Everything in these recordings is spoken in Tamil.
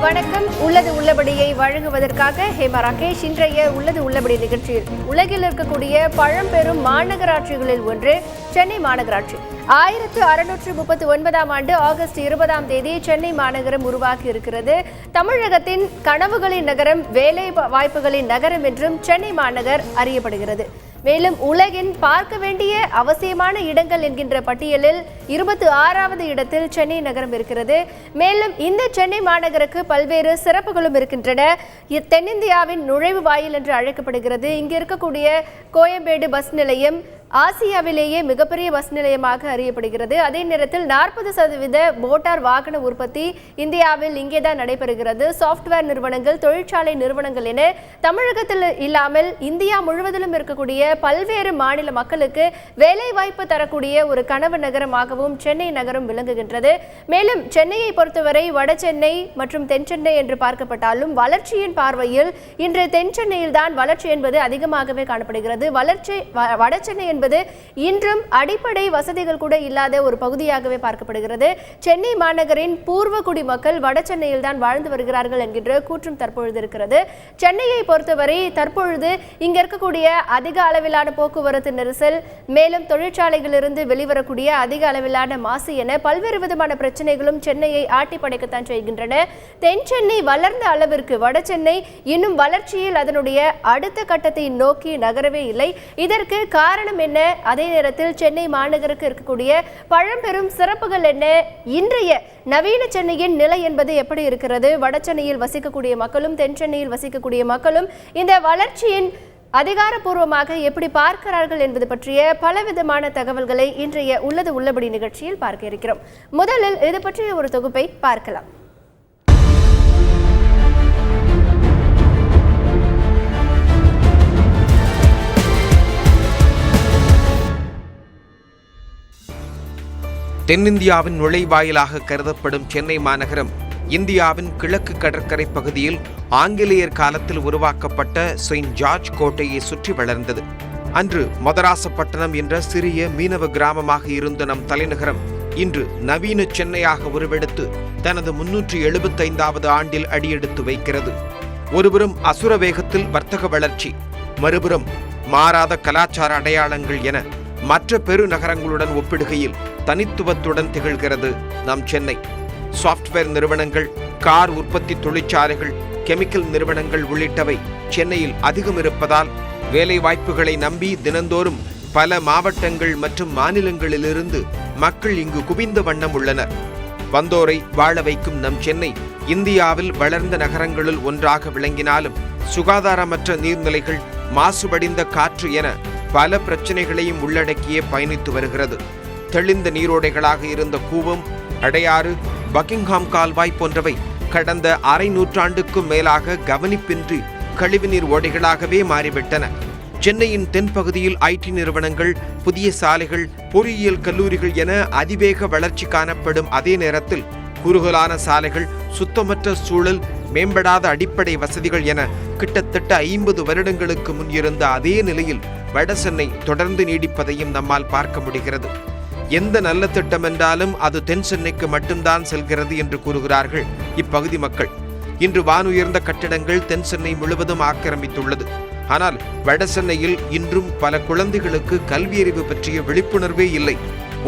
வணக்கம். உள்ளது உள்ளபடியை வழங்குவதற்காக ஹேமா ராகேஷ். இன்றைய உள்ளது உள்ளபடி நிகழ்ச்சியில் உலகில் இருக்கக்கூடிய பழம்பெரும் மாநகராட்சிகளில் ஒன்று சென்னை மாநகராட்சி. 1639ஆம் ஆண்டு ஆகஸ்ட் 20ஆம் தேதி சென்னை மாநகரம் உருவாகி இருக்கிறது. தமிழகத்தின் கனவுகளின் நகரம், வேலை வாய்ப்புகளின் நகரம் என்றும் சென்னை மாநகர் அறியப்படுகிறது. மேலும் உலகின் பார்க்க வேண்டிய அவசியமான இடங்கள் என்கின்ற பட்டியலில் 26வது இடத்தில் சென்னை நகரம் இருக்கிறது. மேலும் இந்த சென்னை மாநகருக்கு பல்வேறு சிறப்புகளும் இருக்கின்றன. தென்னிந்தியாவின் நுழைவு வாயில் என்று அழைக்கப்படுகிறது. இங்கு இருக்கக்கூடிய கோயம்பேடு பஸ் நிலையம் ஆசியாவிலேயே மிகப்பெரிய பஸ் நிலையமாக அறியப்படுகிறது. அதே நேரத்தில் 40% மோட்டார் வாகன உற்பத்தி இந்தியாவில் இங்கேதான் நடைபெறுகிறது. சாஃப்ட்வேர் நிறுவனங்கள், தொழிற்சாலை நிறுவனங்கள் என தமிழகத்தில் இல்லாமல் இந்தியா முழுவதிலும் இருக்கக்கூடிய பல்வேறு மாநில மக்களுக்கு வேலை வாய்ப்பு தரக்கூடிய ஒரு கனவு நகரமாகவும் சென்னை நகரம் விளங்குகின்றது. மேலும் சென்னையை பொறுத்தவரை வட சென்னை மற்றும் தென் சென்னை என்று பார்க்கப்பட்டாலும் வளர்ச்சியின் பார்வையில் இன்று தென் சென்னையில் தான் வளர்ச்சி என்பது அதிகமாகவே காணப்படுகிறது. வட சென்னை என்பது இன்றும் அடிப்படை வசதிகள் கூட இல்லாத ஒரு பகுதியாகவே பார்க்கப்படுகிறது. சென்னை மாநகரின் பூர்வ குடிமக்கள் வட சென்னையில் தான் வாழ்ந்து வருகிறார்கள் என்கின்ற கூற்றும் தற்பொழுது இருக்கிறது. சென்னையை பொறுத்தவரை தற்பொழுது இங்க இருக்கக்கூடிய அதிக அளவிலான போக்குவரத்து நெரிசல், மேலும் தொழிற்சாலைகளிலிருந்து வெளிவரக்கூடிய அதிக அளவிலான மாசு என பல்வேறு விதமான பிரச்சனைகளும் சென்னையை ஆட்டி படைக்கத்தான் செய்கின்றன. தென் சென்னை வளர்ந்த அளவிற்கு வட சென்னை இன்னும் வளர்ச்சியில் அதனுடைய அடுத்த கட்டத்தை நோக்கி நகரவே இல்லை. இதற்கு காரணம் என்ன? அதே நேரத்தில் சென்னை மாநகருக்கு இருக்கக்கூடிய பழம்பெரும் சிறப்புகள் என்ன? இன்றைய நவீன சென்னையின் நிலை என்பது எப்படி இருக்கிறது? வட சென்னையில் வசிக்கக்கூடிய மக்களும் தென் சென்னையில் வசிக்கக்கூடிய மக்களும் இந்த வளர்ச்சியின் அதிகாரப்பூர்வமாக எப்படி பார்க்கிறார்கள் என்பது பற்றிய பலவிதமான தகவல்களை இன்றைய உள்ளது உள்ளபடி நிகழ்ச்சியில் பார்க்க இருக்கிறோம். முதலில் இது பற்றிய ஒரு தொகுப்பை பார்க்கலாம். தென்னிந்தியாவின் நுழைவாயிலாக கருதப்படும் சென்னை மாநகரம் இந்தியாவின் கிழக்கு கடற்கரை பகுதியில் ஆங்கிலேயர் காலத்தில் உருவாக்கப்பட்ட செயின்ட் ஜார்ஜ் கோட்டையை சுற்றி வளர்ந்தது. அன்று மதராசப்பட்டினம் என்ற சிறிய மீனவ கிராமமாக இருந்த நம் தலைநகரம் இன்று நவீன சென்னையாக உருவெடுத்து தனது 375வது ஆண்டில் அடியெடுத்து வைக்கிறது. ஒருபுறம் அசுர வேகத்தில் வர்த்தக வளர்ச்சி, மறுபுறம் மாறாத கலாச்சார அடையாளங்கள் என மற்ற பெருநகரங்களுடன் ஒப்பிடுகையில் தனித்துவத்துடன் திகழ்கிறது நம் சென்னை. சாஃப்ட்வேர் நிறுவனங்கள், கார் உற்பத்தி தொழிற்சாலைகள், கெமிக்கல் நிறுவனங்கள் உள்ளிட்டவை சென்னையில் அதிகம் இருப்பதால் வேலை வாய்ப்புகளை நம்பி தினந்தோறும் பல மாவட்டங்கள் மற்றும் மாநிலங்களிலிருந்து மக்கள் இங்கு குவிந்த வண்ணம் உள்ளனர். வந்தோரை வாழ வைக்கும் நம் சென்னை இந்தியாவில் வளர்ந்த நகரங்களுள் ஒன்றாக விளங்கினாலும் சுகாதாரமற்ற நீர்நிலைகள், மாசுபடிந்த காற்று என பல பிரச்சனைகளையும் உள்ளடக்கியே பயணித்து வருகிறது. தெளிந்த நீரோடைகளாக இருந்த கூவம், அடையாறு, பக்கிங்ஹாம் கால்வாய் போன்றவை கடந்த அரை நூற்றாண்டுக்கும் மேலாக கவனிப்பின்றி கழிவுநீர் ஓடைகளாகவே மாறிவிட்டன. சென்னையின் தென்பகுதியில் ஐடி நிறுவனங்கள், புதிய சாலைகள், பொறியியல் கல்லூரிகள் என அதிவேக வளர்ச்சி காணப்படும் அதே நேரத்தில் குறுகலான சாலைகள், சுத்தமற்ற சூழல், மேம்படாத அடிப்படை வசதிகள் என கிட்டத்தட்ட 50 வருடங்களுக்கு முன் இருந்த அதே நிலையில் வட சென்னை தொடர்ந்து நீடிப்பதையும் நம்மால் பார்க்க முடிகிறது. எந்த நல்ல திட்டம் என்றாலும் அது தென் சென்னைக்கு மட்டும்தான் செல்கிறது என்று கூறுகிறார்கள் இப்பகுதி மக்கள். இன்று வானுயர்ந்த கட்டிடங்கள் தென் சென்னை முழுவதும் ஆக்கிரமித்துள்ளது. ஆனால் வட சென்னையில் இன்றும் பல குழந்தைகளுக்கு கல்வியறிவு பற்றிய விழிப்புணர்வே இல்லை.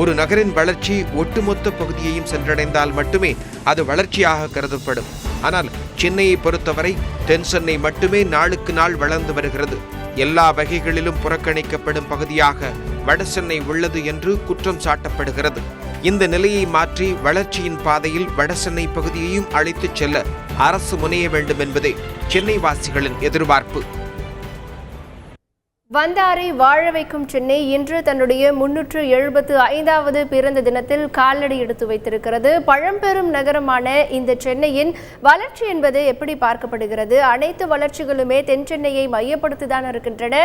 ஒரு நகரின் வளர்ச்சி ஒட்டுமொத்த பகுதியையும் சென்றடைந்தால் மட்டுமே அது வளர்ச்சியாக கருதப்படும். ஆனால் சென்னையை பொறுத்தவரை தென் சென்னை மட்டுமே நாளுக்கு நாள் வளர்ந்து வருகிறது. எல்லா வகைகளிலும் புறக்கணிக்கப்படும் பகுதியாக வட சென்னை உள்ளது என்று குற்றம் சாட்டப்படுகிறது. இந்த நிலையை மாற்றி வளர்ச்சியின் பாதையில் வட சென்னை பகுதியையும் அழைத்துச் செல்ல அரசு முனைய வேண்டும் என்பதே சென்னை வாசிகளின் எதிர்பார்ப்பு. வந்தாரை வாழ வைக்கும் சென்னை இன்று தன்னுடைய 375வது பிறந்த தினத்தில் காலடி எடுத்து வைத்திருக்கிறது. பழம்பெரும் நகரமான இந்த சென்னையின் வளர்ச்சி என்பது எப்படி பார்க்கப்படுகிறது? அனைத்து வளர்ச்சிகளுமே தென் சென்னையை மையப்படுத்திதான் இருக்கின்றன.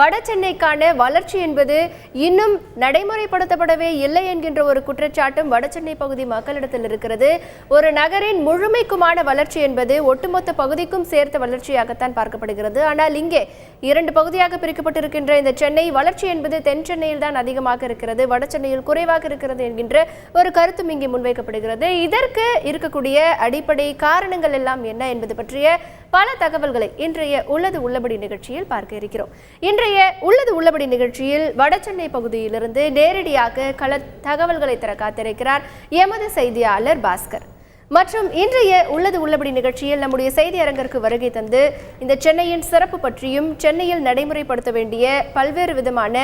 வட சென்னைக்கான வளர்ச்சி என்பது இன்னும் நடைமுறைப்படுத்தப்படவே இல்லை என்கின்ற ஒரு குற்றச்சாட்டும் வட சென்னை பகுதி மக்களிடத்தில் இருக்கிறது. ஒரு நகரின் முழுமைக்குமான வளர்ச்சி என்பது ஒட்டுமொத்த பகுதிக்கும் சேர்த்த வளர்ச்சியாகத்தான் பார்க்கப்படுகிறது. ஆனால் இங்கே 2 பகுதியாக பிரிக்கப்பட்டு அமைக்கப்பட்டிருக்கின்ற இந்த சென்னை வளர்ச்சி என்பது தென் சென்னையில் தான் அதிகமாக இருக்கிறது, வட சென்னையில் குறைவாக இருக்கிறது என்கின்ற ஒரு கருத்தும் இங்கே முன்வைக்கப்படுகிறது. இதற்கு இருக்கக்கூடிய அடிப்படை காரணங்கள் எல்லாம் என்ன என்பது பற்றிய பல தகவல்களை இன்றைய உள்ளது உள்ளபடி நிகழ்ச்சியில் பார்க்க இருக்கிறோம். இன்றைய உள்ளது உள்ளபடி நிகழ்ச்சியில் வடசென்னை பகுதியிலிருந்து நேரடியாக கள தகவல்களை தர காத்திருக்கிறார் எமது செய்தியாளர் பாஸ்கர். மற்றும் இன்றைய உள்ளது உள்ளபடி நிகழ்ச்சியில் நம்முடைய செய்தி அரங்கிற்கு வருகை தந்து இந்த சென்னையின் சிறப்பு பற்றியும் சென்னையில் நடைமுறைப்படுத்த வேண்டிய பல்வேறு விதமான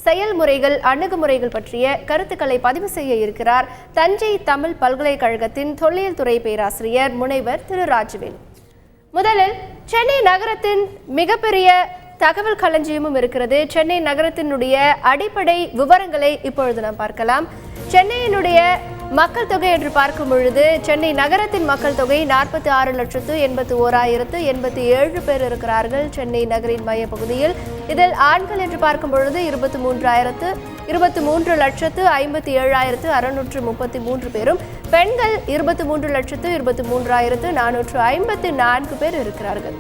செயல்முறைகள் அணுகுமுறைகள் பற்றிய கருத்துக்களை பதிவு செய்ய இருக்கிறார் தஞ்சை தமிழ் பல்கலைக்கழகத்தின் தொல்லியல் துறை பேராசிரியர் முனைவர் திரு ராஜவேல். முதலில் சென்னை நகரத்தின் மிகப்பெரிய தகவல் களஞ்சியமும் இருக்கிறது. சென்னை நகரத்தினுடைய அடிப்படை விவரங்களை இப்பொழுது நாம் பார்க்கலாம். சென்னையினுடைய மக்கள் தொகை என்று பார்க்கும் பொழுது சென்னை நகரத்தின் மக்கள் தொகை 46,81,087 பேர் இருக்கிறார்கள் சென்னை நகரின் மைய பகுதியில். இதில் ஆண்கள் என்று பார்க்கும் பொழுது 23,57,633 பேரும், பெண்கள் 23,23,454 பேர் இருக்கிறார்கள்.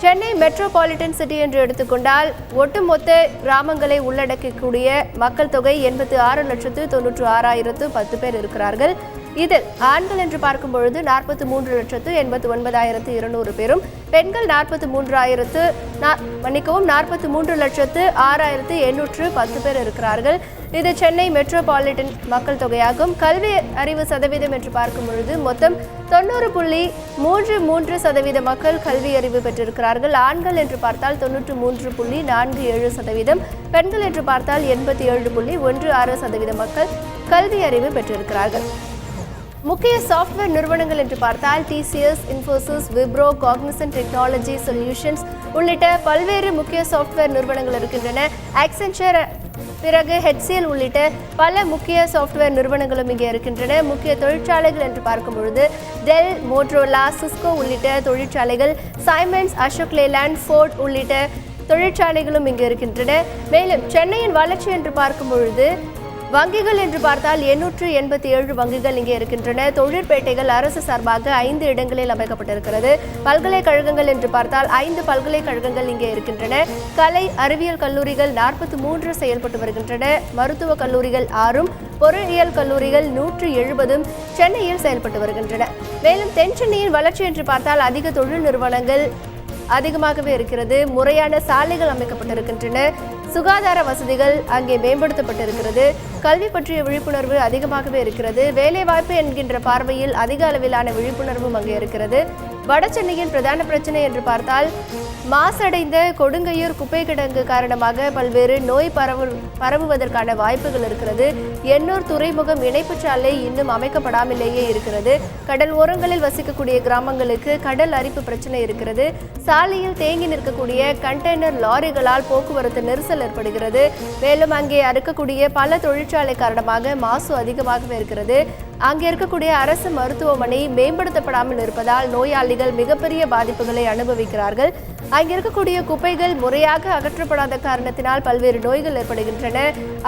சென்னை மெட்ரோபாலிட்டன் சிட்டி என்று எடுத்துக்கொண்டால் ஒட்டுமொத்த கிராமங்களை உள்ளடக்கக்கூடிய மக்கள் தொகை 86,96,010 பேர் இருக்கிறார்கள். இதில் ஆண்கள் என்று பார்க்கும் பொழுது 43,89,200 பேரும், பெண்கள் 43,6,810 பேர் இருக்கிறார்கள். இது சென்னை மெட்ரோபாலிட்டன் மக்கள் தொகையாகும். கல்வி அறிவு சதவீதம் என்று பார்க்கும் பொழுது மொத்தம் 90.33% மக்கள் கல்வி அறிவு பெற்றிருக்கிறார்கள். ஆண்கள் என்று பார்த்தால் 93.47%, பெண்கள் என்று பார்த்தால் 87.16% மக்கள் கல்வி அறிவு பெற்றிருக்கிறார்கள். முக்கிய சாஃப்ட்வேர் நிறுவனங்கள் என்று பார்த்தால் TCS, Infosys, Wipro, Cognizant technology solutions உள்ளிட்ட பல்வேறு முக்கிய சாஃப்ட்வேர் நிறுவனங்கள் இருக்கின்றன. ஆக்சென்சர், பிறகு HCL உள்ளிட்ட பல முக்கிய சாஃப்ட்வேர் நிறுவனங்களும் இங்கே இருக்கின்றன. முக்கிய தொழிற்சாலைகள் என்று பார்க்கும் பொழுது டெல், மோட்ரோலா, சிஸ்கோ உள்ளிட்ட தொழிற்சாலைகள், சைமன்ஸ், அசோக் லேலாண்ட், ஃபோர்ட் உள்ளிட்ட தொழிற்சாலைகளும் இங்கே இருக்கின்றன. மேலும் சென்னையின் வளர்ச்சி என்று பார்க்கும் பொழுது வங்கிகள் என்று பார்த்தால் 887 வங்கிகள் இங்கே இருக்கின்றன. தொழிற்பேட்டைகள் அரசு சார்பாக 5 இடங்களில் அமைக்கப்பட்டிருக்கிறது. பல்கலைக்கழகங்கள் என்று பார்த்தால் 5 பல்கலைக்கழகங்கள் இங்கே இருக்கின்றன. கலை அறிவியல் கல்லூரிகள் 43 செயல்பட்டு வருகின்றன. மருத்துவக் கல்லூரிகள் 6, பொறியியல் கல்லூரிகள் 170 சென்னையில் செயல்பட்டு வருகின்றன. மேலும் தென் சென்னையின் வளர்ச்சி என்று பார்த்தால் அதிக தொழில் நிறுவனங்கள் அதிகமாகவே இருக்கிறது. முறையான சாலைகள் அமைக்கப்பட்டிருக்கின்றன. சுகாதார வசதிகள் அங்கே மேம்படுத்தப்பட்டிருக்கிறது. கல்வி பற்றிய விழிப்புணர்வு அதிகமாகவே இருக்கிறது. வேலைவாய்ப்பு என்கின்ற பார்வையில் அதிக அளவிலான விழிப்புணர்வும் அங்கே இருக்கிறது. வட சென்னையின் பிரதான பிரச்சனை என்று பார்த்தால் மாசடைந்த கொடுங்கையூர் குப்பை கிடங்கு காரணமாக பல்வேறு நோய் பரவுவதற்கான வாய்ப்புகள் இருக்கிறது. எண்ணூர் துறைமுகம் இணைப்பு சாலை இன்னும் அமைக்கப்படாமலேயே இருக்கிறது. கடல் ஓரங்களில் வசிக்கக்கூடிய கிராமங்களுக்கு கடல் அரிப்பு பிரச்சனை இருக்கிறது. சாலையில் தேங்கி நிற்கக்கூடிய கண்டெய்னர் லாரிகளால் போக்குவரத்து நெரிசல் ஏற்படுகிறது. மேலும் அங்கே இருக்கக்கூடிய பல தொழிற்சாலை காரணமாக மாசு அதிகமாகவே இருக்கிறது. அங்கே இருக்கக்கூடிய அரசு மருத்துவமனை மேம்படுத்தப்படாமல் இருப்பதால் நோயாளிகள் மிகப்பெரிய பாதிப்புகளை அனுபவிக்கிறார்கள். அங்கே இருக்கக்கூடிய குப்பைகள் முறையாக அகற்றப்படாத காரணத்தினால் பல்வேறு நோய்கள் ஏற்படுகின்றன.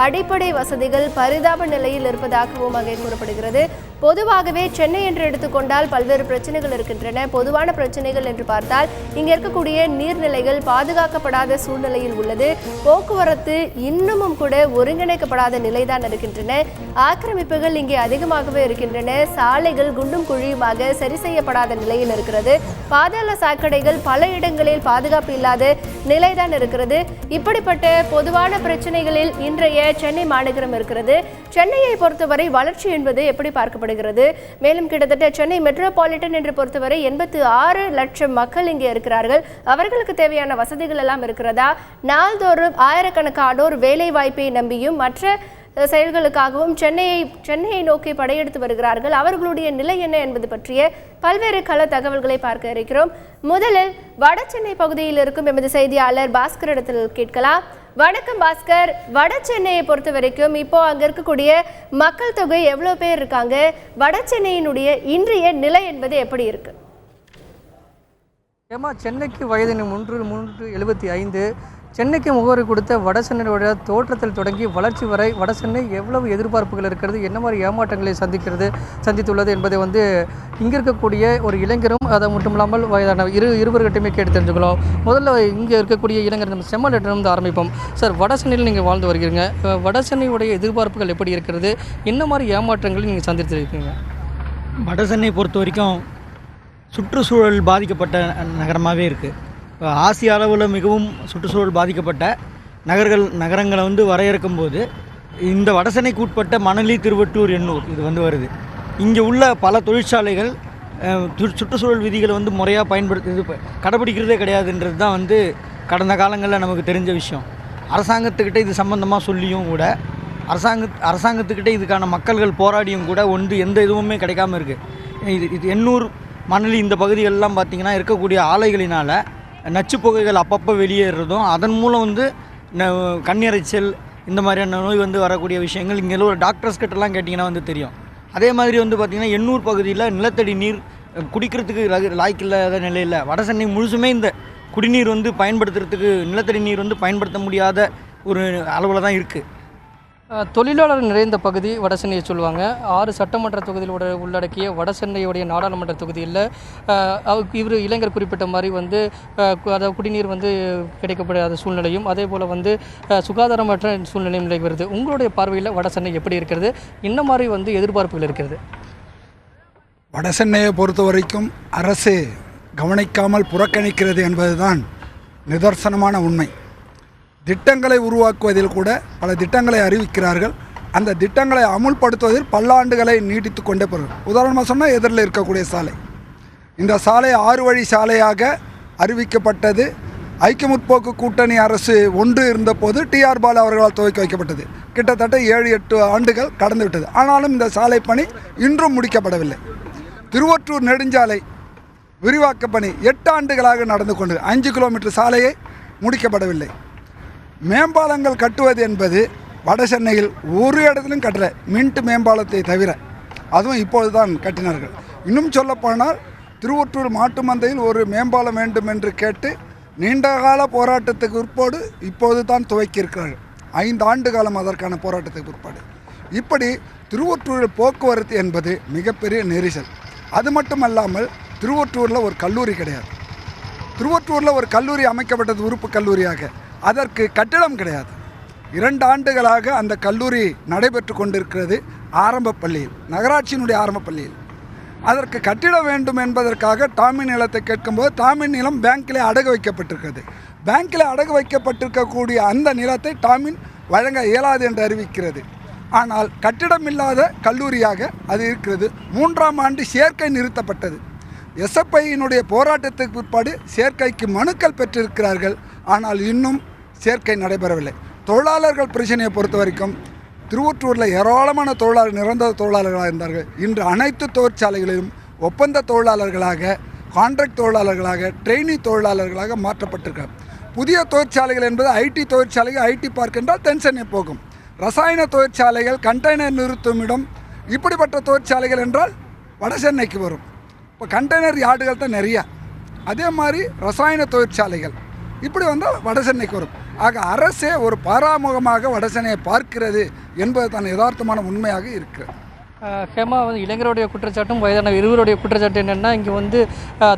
அடிப்படை வசதிகள் பரிதாப நிலையில் இருப்பதாகவும் அங்கே கூறப்படுகிறது. பொதுவாகவே சென்னை என்று எடுத்துக்கொண்டால் பல்வேறு பிரச்சனைகள் இருக்கின்றன. பொதுவான பிரச்சனைகள் என்று பார்த்தால் இங்கே இருக்கக்கூடிய நீர்நிலைகள் பாதுகாக்கப்படாத சூழ்நிலையில் உள்ளது. போக்குவரத்து இன்னமும் கூட ஒருங்கிணைக்கப்படாத நிலைதான் இருக்கின்றன. ஆக்கிரமிப்புகள் இங்கே அதிகமாகவே இருக்கின்றன. சாலைகள் குண்டும் குழியுமாக சரி செய்யப்படாத நிலையில் இருக்கிறது. பாதாள சாக்கடைகள் பல இடங்களில் பாதுகாப்பு இல்லாத நிலைதான் இருக்கிறது. இப்படிப்பட்ட பொதுவான பிரச்சனைகளில் இன்றைய சென்னை மாநகரம் இருக்கிறது. சென்னையை பொறுத்தவரை வளர்ச்சி என்பது எப்படி பார்க்கப்படுகிறது? மேலும் கிட்டத்தட்ட சென்னை மெட்ரோபாலிட்டன் என்று பொறுத்தவரை 86 லட்சம் மக்கள் இங்கே இருக்கிறார்கள். அவர்களுக்கு தேவையான வசதிகள் எல்லாம் இருக்கிறதா? நாள்தோறும் ஆயிரக்கணக்கானோர் வேலை வாய்ப்பை நம்பியும் மற்ற செயல்களுக்காகவும் சென்னையை நோக்கி படையெடுத்து வருகிறார்கள். அவர்களுடைய நிலை என்ன என்பது பற்றிய பல்வேறு கள தகவல்களை பார்க்க இருக்கிறோம். முதலில் வட சென்னை பகுதியில் இருக்கும் எமது செய்தியாளர் பாஸ்கர் இடத்தில் கேட்கலாம். வணக்கம் பாஸ்கர். வட சென்னையை பொறுத்த வரைக்கும் இப்போ அங்க இருக்கக்கூடிய மக்கள் தொகை எவ்வளவு பேர் இருக்காங்க? வட சென்னையினுடைய இன்றைய நிலை என்பது எப்படி இருக்கு? ஏமா, சென்னைக்கு வயது 375, சென்னைக்கு முகவரி கொடுத்த வடசென்னையோட தோற்றத்தில் தொடங்கி வளர்ச்சி வரை வடசென்னை எவ்வளவு எதிர்பார்ப்புகள் இருக்கிறது, என்ன மாதிரி ஏமாற்றங்களை சந்தித்துள்ளது என்பதை வந்து இங்கே இருக்கக்கூடிய ஒரு இளைஞரும் அதை மட்டும் இல்லாமல் வயதான இருவர்கிட்டையுமே கேட்டு தெரிஞ்சுக்கலாம். முதல்ல இங்கே இருக்கக்கூடிய இளைஞர் நம்ம செம்மலிருந்து ஆரம்பிப்போம். சார், வடசென்னையில் நீங்கள் வாழ்ந்து வருகிறீங்க. வடசென்னையுடைய எதிர்பார்ப்புகள் எப்படி இருக்கிறது, என்ன மாதிரி ஏமாற்றங்களை நீங்கள் சந்தித்திருக்கீங்க? வடசென்னை பொறுத்த வரைக்கும் சுற்றுச்சூழல் பாதிக்கப்பட்ட நகரமாகவே இருக்குது. ஆசிய அளவில் மிகவும் சுற்றுச்சூழல் பாதிக்கப்பட்ட நகரங்களை வந்து வரையறுக்கும் போது இந்த வடசென்னைக்கு உட்பட்ட மணலி, திருவட்டூர், எண்ணூர் இது வந்து வருது. இங்கே உள்ள பல தொழிற்சாலைகள் சுற்றுச்சூழல் விதிகளை வந்து முறையாக கடைப்பிடிக்கிறதே கிடையாதுன்றது தான் வந்து கடந்த காலங்களில் நமக்கு தெரிஞ்ச விஷயம். அரசாங்கத்துக்கிட்ட இது சம்பந்தமாக சொல்லியும் கூட அரசாங்கத்துக்கிட்ட இதுக்கான மக்கள்கள் போராடியும் கூட எந்த இதுவுமே கிடைக்காம இருக்குது. இது எண்ணூர், மணலி இந்த பகுதிகளெலாம் பார்த்திங்கன்னா இருக்கக்கூடிய ஆலைகளினால் நச்சு புகைகள் அப்பப்போ வெளியேறதும் அதன் மூலம் வந்து கண்ணீரைச்சல் இந்த மாதிரியான நோய் வந்து வரக்கூடிய விஷயங்கள் இங்கே ஒரு டாக்டர்ஸ் கிட்டலாம் கேட்டிங்கன்னா வந்து தெரியும். அதே மாதிரி வந்து பார்த்திங்கன்னா எண்ணூர் பகுதியில் நிலத்தடி நீர் குடிக்கிறதுக்கு லாய்க்கில்லாத நிலையில் வடசென்னை முழுசுமே இந்த குடிநீர் வந்து பயன்படுத்துறதுக்கு நிலத்தடி நீர் வந்து பயன்படுத்த முடியாத ஒரு அளவில் தான் இருக்குது. தொழிலாளர் நிறைந்த பகுதி வடசென்னையை சொல்லுவாங்க. 6 சட்டமன்ற தொகுதியில் உள்ளடக்கிய வடசென்னையுடைய நாடாளுமன்ற தொகுதியில் இளைஞர் குறிப்பிட்ட மாதிரி வந்து அதாவது குடிநீர் வந்து கிடைக்கப்படாத சூழ்நிலையும் அதே போல் வந்து சுகாதாரமற்ற சூழ்நிலையும் நிலை வருது. உங்களுடைய பார்வையில் வடசென்னை எப்படி இருக்கிறது, என்ன மாதிரி வந்து எதிர்பார்ப்புகள் இருக்கிறது? வடசென்னையை பொறுத்த வரைக்கும் அரசு கவனிக்காமல் புறக்கணிக்கிறது என்பதுதான் நிதர்சனமான உண்மை. திட்டங்களை உருவாக்குவதில் கூட பல திட்டங்களை அறிவிக்கிறார்கள். அந்த திட்டங்களை அமுல்படுத்துவதில் பல்லாண்டுகளை நீட்டித்து கொண்டே போகிறோம். உதாரணமாக சொன்னால் எதிரில் இருக்கக்கூடிய சாலை, இந்த சாலை 6 வழி சாலையாக அறிவிக்கப்பட்டது. ஐக்கிய முற்போக்கு கூட்டணி அரசு ஒன்று இருந்தபோது டிஆர் பாலு அவர்களால் துவக்கி வைக்கப்பட்டது. கிட்டத்தட்ட 7-8 ஆண்டுகள் கடந்துவிட்டது. ஆனாலும் இந்த சாலை பணி இன்றும் முடிக்கப்படவில்லை. திருவொற்றூர் நெடுஞ்சாலை விரிவாக்க பணி 8 ஆண்டுகளாக நடந்து கொண்டு 5 கிலோமீட்டர் சாலையை முடிக்கப்படவில்லை. மேம்பாலங்கள் கட்டுவது என்பது வடசென்னையில் ஒரு இடத்திலும் கட்டல, மின்ட் மேம்பாலத்தை தவிர, அதுவும் இப்போது தான் கட்டினார்கள். இன்னும் சொல்லப்போனால் திருவொற்றூர் மாட்டு மந்தையில் ஒரு மேம்பாலம் வேண்டும் என்று கேட்டு நீண்டகால போராட்டத்துக்கு பிற்பாடு இப்போது தான் துவக்கியிருக்கிறார்கள். 5 ஆண்டு காலம் அதற்கான போராட்டத்துக்கு பிற்பாடு. இப்படி திருவொற்றூரில் போக்குவரத்து என்பது மிகப்பெரிய நெரிசல். அது மட்டுமல்லாமல் திருவொற்றூரில் ஒரு கல்லூரி கிடையாது. திருவொற்றூரில் ஒரு கல்லூரி அமைக்கப்பட்டது உறுப்பு கல்லூரியாக, அதற்கு கட்டிடம் கிடையாது. 2 ஆண்டுகளாக அந்த கல்லூரி நடைபெற்று கொண்டிருக்கிறது ஆரம்ப பள்ளியில், நகராட்சியினுடைய ஆரம்ப பள்ளியில். அதற்கு கட்டிடம் வேண்டும் என்பதற்காக டாமின் நிலத்தை கேட்கும்போது டாமின் நிலம் பேங்கில் அடகு வைக்கப்பட்டிருக்கிறது. பேங்கில் அடகு வைக்கப்பட்டிருக்கக்கூடிய அந்த நிலத்தை டாமின் வழங்க இயலாது என்று அறிவிக்கிறது. ஆனால் கட்டிடம் இல்லாத கல்லூரியாக அது இருக்கிறது. 3ஆம் ஆண்டு சேர்க்கை நிறுத்தப்பட்டது. எஸ்எஃப்ஐயினுடைய போராட்டத்துக்கு பிற்பாடு சேர்க்கைக்கு மனுக்கள் பெற்றிருக்கிறார்கள். ஆனால் இன்னும் சேர்க்கை நடைபெறவில்லை. தொழிலாளர்கள் பிரச்சனையை பொறுத்த வரைக்கும் திருவொற்றூரில் ஏராளமான நிரந்தர தொழிலாளர்களாக இருந்தார்கள். இன்று அனைத்து தொழிற்சாலைகளிலும் ஒப்பந்த தொழிலாளர்களாக, கான்ட்ராக்ட் தொழிலாளர்களாக, ட்ரெயினி தொழிலாளர்களாக மாற்றப்பட்டிருக்கிறார். புதிய தொழிற்சாலைகள் என்பது ஐடி தொழிற்சாலைகள், ஐடி பார்க் என்றால் தென்சென்னை போகும். ரசாயன தொழிற்சாலைகள், கண்டெய்னர் நிறுத்துமிடம், இப்படிப்பட்ட தொழிற்சாலைகள் என்றால் வடசென்னைக்கு வரும். இப்போ கண்டெய்னர் யார்டுகள் தான் நிறையா. அதே மாதிரி ரசாயன தொழிற்சாலைகள் இப்படி வந்தால் வடசென்னைக்கு வரும். ஆக அரசே ஒரு பாராமுகமாக வடசென்னையை பார்க்கிறது என்பது தான் யதார்த்தமான உண்மையாக இருக்கிறது. ஹேமா, வந்து இளைஞருடைய குற்றச்சாட்டும் வயதான இருவருடைய குற்றச்சாட்டு என்னென்னா, இங்கே வந்து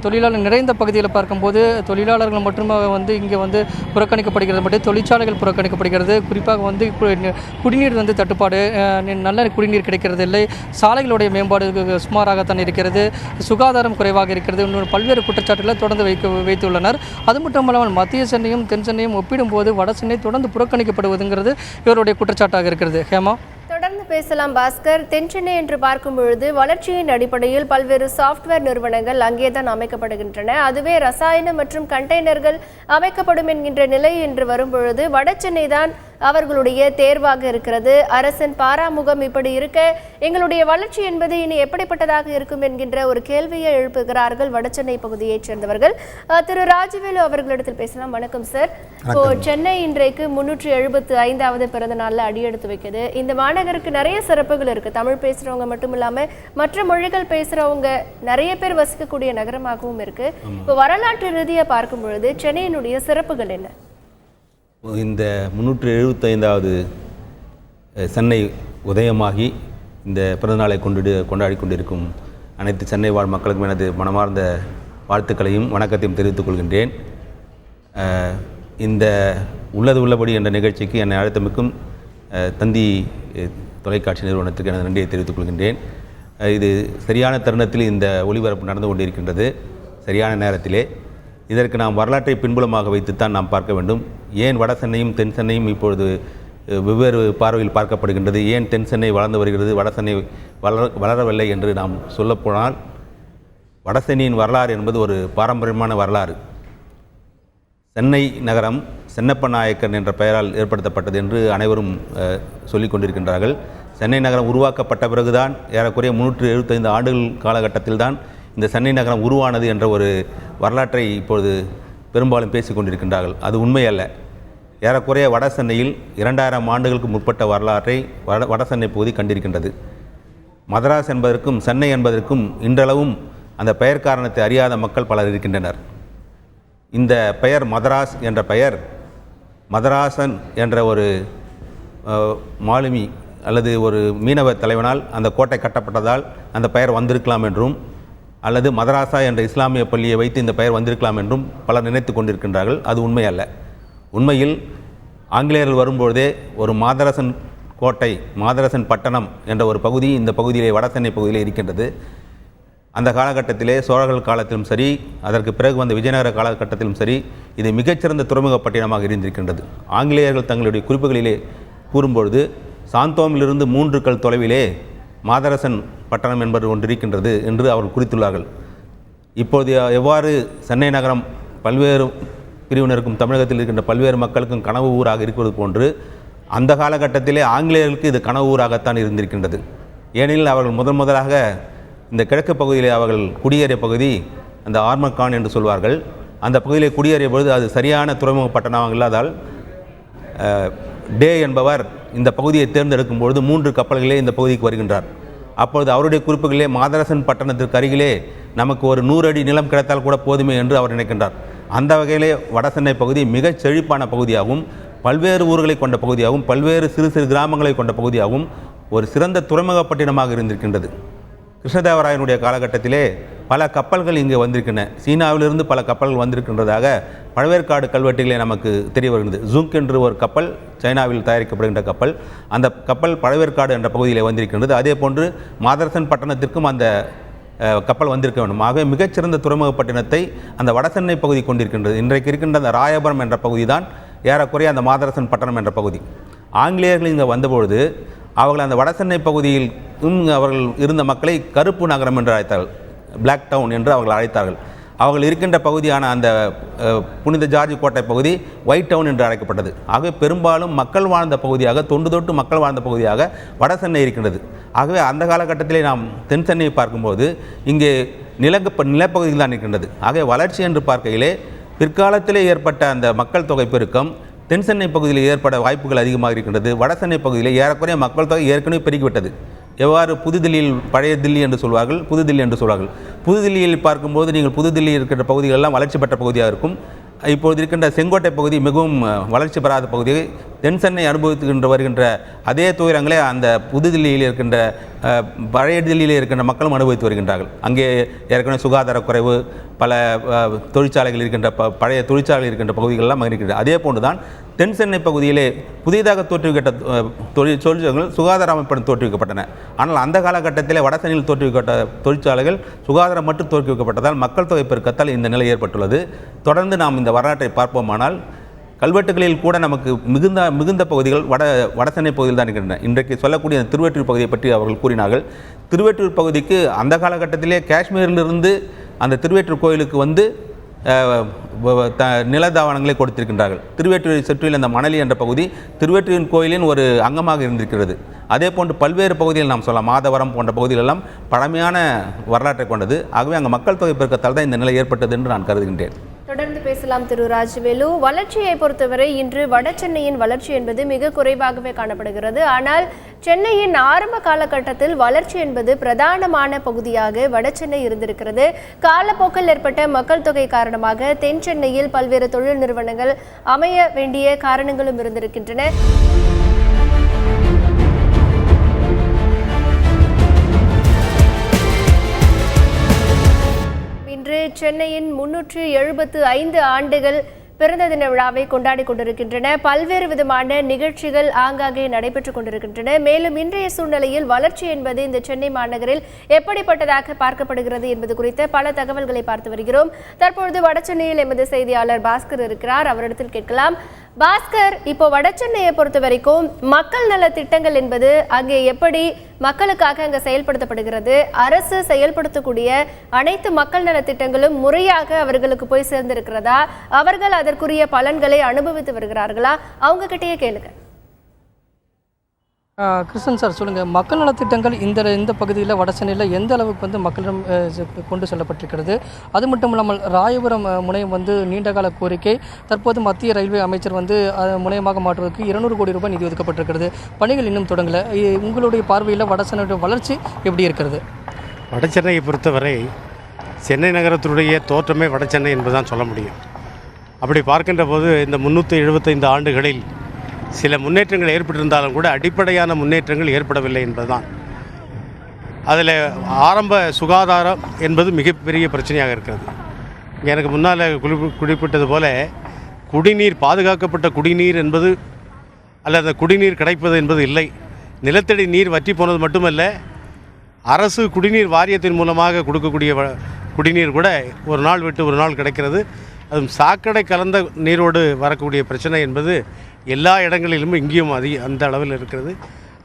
தொழிலாளர் நிறைந்த பகுதியில் பார்க்கும்போது தொழிலாளர்கள் மட்டுமே வந்து இங்கே வந்து புறக்கணிக்கப்படுகிறது, மட்டும் தொழிற்சாலைகள் புறக்கணிக்கப்படுகிறது. குறிப்பாக வந்து குடிநீர் வந்து தட்டுப்பாடு, நல்ல குடிநீர் கிடைக்கிறது இல்லை, சாலைகளுடைய மேம்பாடு சுமாராகத்தான் இருக்கிறது, சுகாதாரம் குறைவாக இருக்கிறது, இன்னொரு பல்வேறு குற்றச்சாட்டுகளை தொடர்ந்து வைத்துள்ளனர். அது மட்டும் இல்லாமல் மத்திய சென்னையும் தென் சென்னையும் ஒப்பிடும்போது வட சென்னை தொடர்ந்து புறக்கணிக்கப்படுவதுங்கிறது இவருடைய குற்றச்சாட்டாக இருக்கிறது. ஹேமா, தொடர்ந்து பேசலாம் பாஸ்கர். தென்சென்னை என்று பார்க்கும் பொழுது வளர்ச்சியின் அடிப்படையில் பல்வேறு சாஃப்ட்வேர் நிறுவனங்கள் அங்கேதான் அமைக்கப்படுகின்றன. அதுவே ரசாயன மற்றும் கண்டெய்னர்கள் அமைக்கப்படும் என்கின்ற நிலை என்று வரும்பொழுது வடசென்னை தான் அவர்களுடைய தேர்வாக இருக்கிறது. அரசின் பாராமுகம் இப்படி இருக்க எங்களுடைய வளர்ச்சி என்பது இனி எப்படிப்பட்டதாக இருக்கும் என்கின்ற ஒரு கேள்வியை எழுப்புகிறார்கள் வடசென்னை பகுதியைச் சேர்ந்தவர்கள். திரு ராஜவேலு அவர்களிடத்தில் பேசலாம். வணக்கம் சார். இப்போ சென்னை இன்றைக்கு 375வது பிறந்த நாளில் அடியெடுத்து வைக்குது. இந்த மாநகருக்கு நிறைய சிறப்புகள் இருக்கு. தமிழ் பேசுறவங்க மட்டும் இல்லாம மற்ற மொழிகள் பேசுறவங்க நிறைய பேர் வசிக்கக்கூடிய நகரமாகவும் இருக்கு. இப்போ வரலாற்று ரீதியாக பார்க்கும் பொழுது சென்னையினுடைய சிறப்புகள் என்ன? இந்த 375வது சென்னை உதயமாகி இந்த பிறந்தநாளை கொண்டாடி கொண்டிருக்கும் அனைத்து சென்னை வாழ் மக்களுக்கும் எனது மனமார்ந்த வாழ்த்துக்களையும் வணக்கத்தையும் தெரிவித்துக் கொள்கின்றேன். இந்த உள்ளது உள்ளபடி என்ற நிகழ்ச்சிக்கு என்னை அழைத்தமைக்கும் தந்தி தொலைக்காட்சி நிறுவனத்துக்கு எனது நன்றியை தெரிவித்துக் கொள்கின்றேன். இது சரியான தருணத்தில் இந்த ஒளிபரப்பு நடந்து கொண்டிருக்கின்றது, சரியான நேரத்திலே. இதற்கு நாம் வரலாற்றை பின்புலமாக வைத்துத்தான் நாம் பார்க்க வேண்டும். ஏன் வட சென்னையும் தென் சென்னையும் இப்பொழுது வெவ்வேறு பார்வையில் பார்க்கப்படுகின்றது, ஏன் தென் சென்னை வளர்ந்து வருகிறது, வட சென்னை வளரவில்லை என்று நாம் சொல்லப்போனால், வட சென்னையின் வரலாறு என்பது ஒரு பாரம்பரியமான வரலாறு. சென்னை நகரம் சென்னப்ப நாயக்கன் என்ற பெயரால் ஏற்படுத்தப்பட்டது என்று அனைவரும் சொல்லிக் கொண்டிருக்கின்றார்கள். சென்னை நகரம் உருவாக்கப்பட்ட பிறகுதான் ஏறக்குறைய 375 ஆண்டுகள் காலகட்டத்தில் தான் இந்த சென்னை நகரம் உருவானது என்ற ஒரு வரலாற்றை இப்பொழுது பெரும்பாலும் பேசிக் கொண்டிருக்கின்றார்கள். அது உண்மை அல்ல. ஏறக்குறைய வட சென்னையில் 2000 ஆண்டுகளுக்கு முற்பட்ட வரலாற்றை வட சென்னை பகுதி கண்டிருக்கின்றது. மதராஸ் என்பதற்கும் சென்னை என்பதற்கும் இன்றளவும் அந்த பெயர் காரணத்தை அறியாத மக்கள் பலர் இருக்கின்றனர். இந்த பெயர் மதராஸ் என்ற பெயர் மதராசன் என்ற ஒரு மாலுமி அல்லது ஒரு மீனவ தலைவனால் அந்த கோட்டை கட்டப்பட்டதால் அந்த பெயர் வந்திருக்கலாம் என்றும், அல்லது மதராசா என்ற இஸ்லாமிய பள்ளியை வைத்து இந்த பெயர் வந்திருக்கலாம் என்றும் பலர் நினைத்து கொண்டிருக்கின்றார்கள். அது உண்மை அல்ல. உண்மையில் ஆங்கிலேயர்கள் வரும்பொழுதே ஒரு மாதரசன் கோட்டை, மாதரசன் பட்டணம் என்ற ஒரு பகுதி இந்த பகுதியிலே வட சென்னை பகுதியிலே இருக்கின்றது. அந்த காலகட்டத்திலே சோழர்கள் காலத்திலும் சரி, அதற்கு பிறகு வந்த விஜயநகர காலகட்டத்திலும் சரி, இது மிகச்சிறந்த துறைமுக பட்டினமாக இருந்திருக்கின்றது. ஆங்கிலேயர்கள் தங்களுடைய குறிப்புகளிலே கூறும்பொழுது சாந்தோமிலிருந்து 3 கல் தொலைவிலே மாதரசன் பட்டணம் என்பது ஒன்று இருக்கின்றது என்று அவர்கள் குறித்துள்ளார்கள். இப்போது எவ்வாறு சென்னை நகரம் பல்வேறு பிரிவினருக்கும் தமிழகத்தில் இருக்கின்ற பல்வேறு மக்களுக்கும் கனவு ஊராக இருக்கிறது போன்று அந்த காலகட்டத்திலே ஆங்கிலேயர்களுக்கு இது கனவு ஊராகத்தான் இருந்திருக்கின்றது. ஏனெனில் அவர்கள் முதலாக இந்த கிழக்கு பகுதியிலே அவர்கள் குடியேறிய பகுதி அந்த ஆர்மர்கான் என்று சொல்வார்கள். அந்த பகுதியிலே குடியேறிய பொழுது அது சரியான துறைமுக பட்டணமாக இல்லாதால் டே என்பவர் இந்த பகுதியை தேர்ந்தெடுக்கும் பொழுது 3 கப்பல்களே இந்த பகுதிக்கு வருகின்றார். அப்பொழுது அவருடைய குறிப்புகளிலே மாதரசன் பட்டணத்திற்கு அருகிலே நமக்கு ஒரு 100 அடி நிலம் கிடைத்தால் கூட போதுமே என்று அவர் நினைக்கின்றார். அந்த வகையிலே வட சென்னை பகுதி மிகச் செழிப்பான பகுதியாகவும், பல்வேறு ஊர்களை கொண்ட பகுதியாகவும், பல்வேறு சிறு சிறு கிராமங்களை கொண்ட பகுதியாகவும் ஒரு சிறந்த துறைமுக பட்டினமாக இருந்திருக்கின்றது. கிருஷ்ணதேவராயனுடைய காலகட்டத்திலே பல கப்பல்கள் இங்கே வந்திருக்கின்றன. சீனாவிலிருந்து பல கப்பல்கள் வந்திருக்கின்றதாக பழவேற்காடு கல்வெட்டுகளே நமக்கு தெரிய வருகிறது. ஜூங்க் என்று ஒரு கப்பல் சைனாவில் தயாரிக்கப்படுகின்ற கப்பல், அந்த கப்பல் பழவேற்காடு என்ற பகுதியிலே வந்திருக்கின்றது. அதே போன்று மாதரசன் பட்டணத்திற்கும் அந்த கப்பல் வந்திருக்க வேண்டும். ஆகவே மிகச்சிறந்த துறைமுக பட்டினத்தை அந்த வட சென்னை பகுதி கொண்டிருக்கின்றது. இன்றைக்கு இருக்கின்ற அந்த ராயபுரம் என்ற பகுதி தான் ஏறக்குறைய அந்த மாதரசன் பட்டணம் என்ற பகுதி. ஆங்கிலேயர்கள் இங்கே வந்தபொழுது அவர்கள் அந்த வட சென்னை பகுதியில் அவர்கள் இருந்த மக்களை கருப்பு நகரம் என்று அழைத்தார்கள், பிளாக் டவுன் என்று அவர்கள் அழைத்தார்கள். அவர்கள் இருக்கின்ற பகுதியான அந்த புனித ஜார்ஜ் கோட்டை பகுதி ஒயிட் டவுன் என்று அழைக்கப்பட்டது. ஆகவே பெரும்பாலும் மக்கள் வாழ்ந்த பகுதியாக, தொண்டு தொட்டு மக்கள் வாழ்ந்த பகுதியாக வட சென்னை இருக்கின்றது. ஆகவே அந்த காலகட்டத்திலே நாம் தென் சென்னையை பார்க்கும்போது இங்கே நிலப்பகுதியில் தான் இருக்கின்றது. ஆகவே வளர்ச்சி என்று பார்க்கையிலே பிற்காலத்திலே ஏற்பட்ட அந்த மக்கள் தொகை பெருக்கம் தென் சென்னை பகுதியில் ஏற்பட வாய்ப்புகள் அதிகமாக இருக்கின்றது. வட சென்னை பகுதியில் ஏறக்குறைய மக்கள் தொகை ஏற்கனவே பெருகிவிட்டது. எவ்வாறு புதுதில்லியில் பழைய தில்லி என்று சொல்வார்கள், புதுதில்லி என்று சொல்வார்கள். புதுதில்லியில் பார்க்கும்போது நீங்கள் புதுதில்லி இருக்கிற பகுதிகளெல்லாம் வளர்ச்சி பெற்ற பகுதியாக இருக்கும். இப்பொழுது இருக்கின்ற செங்கோட்டை பகுதி மிகவும் வளர்ச்சி பெறாத பகுதியை தென் சென்னை அனுபவித்துக்கின்ற வருகின்ற அதே துயரங்களே அந்த புதுதில்லியில் இருக்கின்ற பழைய தில்லியில் இருக்கின்ற மக்களும் அனுபவித்து வருகின்றார்கள். அங்கே ஏற்கனவே சுகாதார குறைவு, பல தொழிற்சாலைகள் இருக்கின்ற பழைய தொழிற்சாலைகள் இருக்கின்ற பகுதிகளெல்லாம் இருக்கின்றன. அதே போன்று தான் தென் சென்னை பகுதியிலே புதிதாக தோற்றுவிக்கப்பட்ட தொழிற்சாலைகள் சுகாதார அமைப்புடன் தோற்றுவிக்கப்பட்டன. ஆனால் அந்த காலகட்டத்திலே வட சென்னையில் தோற்றுவிக்கப்பட்ட தொழிற்சாலைகள் சுகாதாரம் மட்டும் தோற்றுவிக்கப்பட்டதால் மக்கள் தொகை பெருக்கத்தால் இந்த நிலை ஏற்பட்டுள்ளது. தொடர்ந்து நாம் இந்த வரலாற்றை பார்ப்போமானால் கல்வெட்டுகளில் கூட நமக்கு மிகுந்த பகுதிகள் வட சென்னை பகுதியில் தான் இருக்கின்றன. இன்றைக்கு சொல்லக்கூடிய திருவெற்றூர் பகுதியை பற்றி அவர்கள் கூறினார்கள். திருவெற்றூர் பகுதிக்கு அந்த காலகட்டத்திலே காஷ்மீரிலிருந்து அந்த திருவெற்றூர் கோயிலுக்கு வந்து நிலதாவணங்களை கொடுத்திருக்கின்றார்கள். திருவெற்றூரை சுற்றியில் அந்த மணலி என்ற பகுதி திருவெற்றூரின் கோயிலின் ஒரு அங்கமாக இருந்திருக்கிறது. அதே போன்று பல்வேறு பகுதியில் நாம் சொல்லலாம், மாதவரம் போன்ற பகுதிகளெல்லாம் பழமையான வரலாற்றை கொண்டது. ஆகவே அங்கே மக்கள் தொகை பெருக்கத்தால் தான் இந்த நிலை ஏற்பட்டது என்று நான் கருதுகின்றேன். தொடர்ந்து பேசலாம் திரு ராஜவேலு. வளர்ச்சியை பொறுத்தவரை இன்று வட சென்னையின் வளர்ச்சி என்பது மிக குறைவாகவே காணப்படுகிறது. ஆனால் சென்னையின் ஆரம்ப காலகட்டத்தில் வளர்ச்சி என்பது பிரதானமான பகுதியாக வட சென்னை இருந்திருக்கிறது. காலப்போக்கில் ஏற்பட்ட மக்கள் தொகை காரணமாக தென் சென்னையில் பல்வேறு தொழில் நிறுவனங்கள் அமைய வேண்டிய காரணங்களும் இருந்திருக்கின்றன. இன்று சென்னையின் 375 ஆண்டுகள் பிறந்த தின விழாவை கொண்டாடி கொண்டிருக்கின்றன. பல்வேறு விதமான நிகழ்ச்சிகள் ஆங்காங்கே நடைபெற்றுக் கொண்டிருக்கின்றன. மேலும் இன்றைய சூழ்நிலையில் வளர்ச்சி என்பது இந்த சென்னை மாநகரில் எப்படிப்பட்டதாக பார்க்கப்படுகிறது என்பது குறித்த பல தகவல்களை பார்த்து வருகிறோம். தற்பொழுது வடசென்னையில் எமது செய்தியாளர் பாஸ்கர் இருக்கிறார். அவரிடத்தில் கேட்கலாம். பாஸ்கர், இப்போ வடசென்னையை பொறுத்த வரைக்கும் மக்கள் நல திட்டங்கள் என்பது அங்கே எப்படி மக்களுக்காக அங்கே செயல்படுத்தப்படுகிறது? அரசு செயல்படுத்தக்கூடிய அனைத்து மக்கள் நல திட்டங்களும் முறையாக அவர்களுக்கு போய் சேர்ந்திருக்கிறதா? அவர்கள் அதற்குரிய பலன்களை அனுபவித்து வருகிறார்களா? அவங்க கிட்டேயே கேளுங்க. கிருஷ்ணன் சார், சொல்லுங்கள், மக்கள் நலத்திட்டங்கள் இந்த பகுதியில் வட சென்னையில் எந்த அளவுக்கு வந்து மக்களிடம் கொண்டு செல்லப்பட்டிருக்கிறது? அது மட்டும் இல்லாமல் ராயபுரம் முனையம் வந்து நீண்டகால கோரிக்கை. தற்போது மத்திய ரயில்வே அமைச்சர் வந்து முனையமாக மாற்றுவதற்கு 200 கோடி ரூபாய் நிதி ஒதுக்கப்பட்டிருக்கிறது. பணிகள் இன்னும் தொடங்கலை. உங்களுடைய பார்வையில் வட சென்னையுடைய வளர்ச்சி எப்படி இருக்கிறது? வட சென்னையை பொறுத்தவரை சென்னை நகரத்தினுடைய தோற்றமே வட சென்னை என்பதுதான் சொல்ல முடியும். அப்படி பார்க்கின்ற போது இந்த 375 ஆண்டுகளில் சில முன்னேற்றங்கள் ஏற்பட்டிருந்தாலும் கூட அடிப்படையான முன்னேற்றங்கள் ஏற்படவில்லை என்பதுதான். அதில் ஆரம்ப சுகாதாரம் என்பது மிகப்பெரிய பிரச்சனையாக இருக்கிறது. எனக்கு முன்னால் குறிப்பிட்டது போல குடிநீர், பாதுகாக்கப்பட்ட குடிநீர் என்பது அல்லது அந்த குடிநீர் கிடைப்பது என்பது இல்லை. நிலத்தடி நீர் வற்றி போனது மட்டுமல்ல, அரசு குடிநீர் வாரியத்தின் மூலமாக கொடுக்கக்கூடிய குடிநீர் கூட ஒரு நாள் விட்டு ஒரு நாள் கிடைக்கிறது. அதுவும் சாக்கடை கலந்த நீரோடு வரக்கூடிய பிரச்சனை என்பது எல்லா இடங்களிலும் இங்கேயும் அந்த அளவில் இருக்கிறது.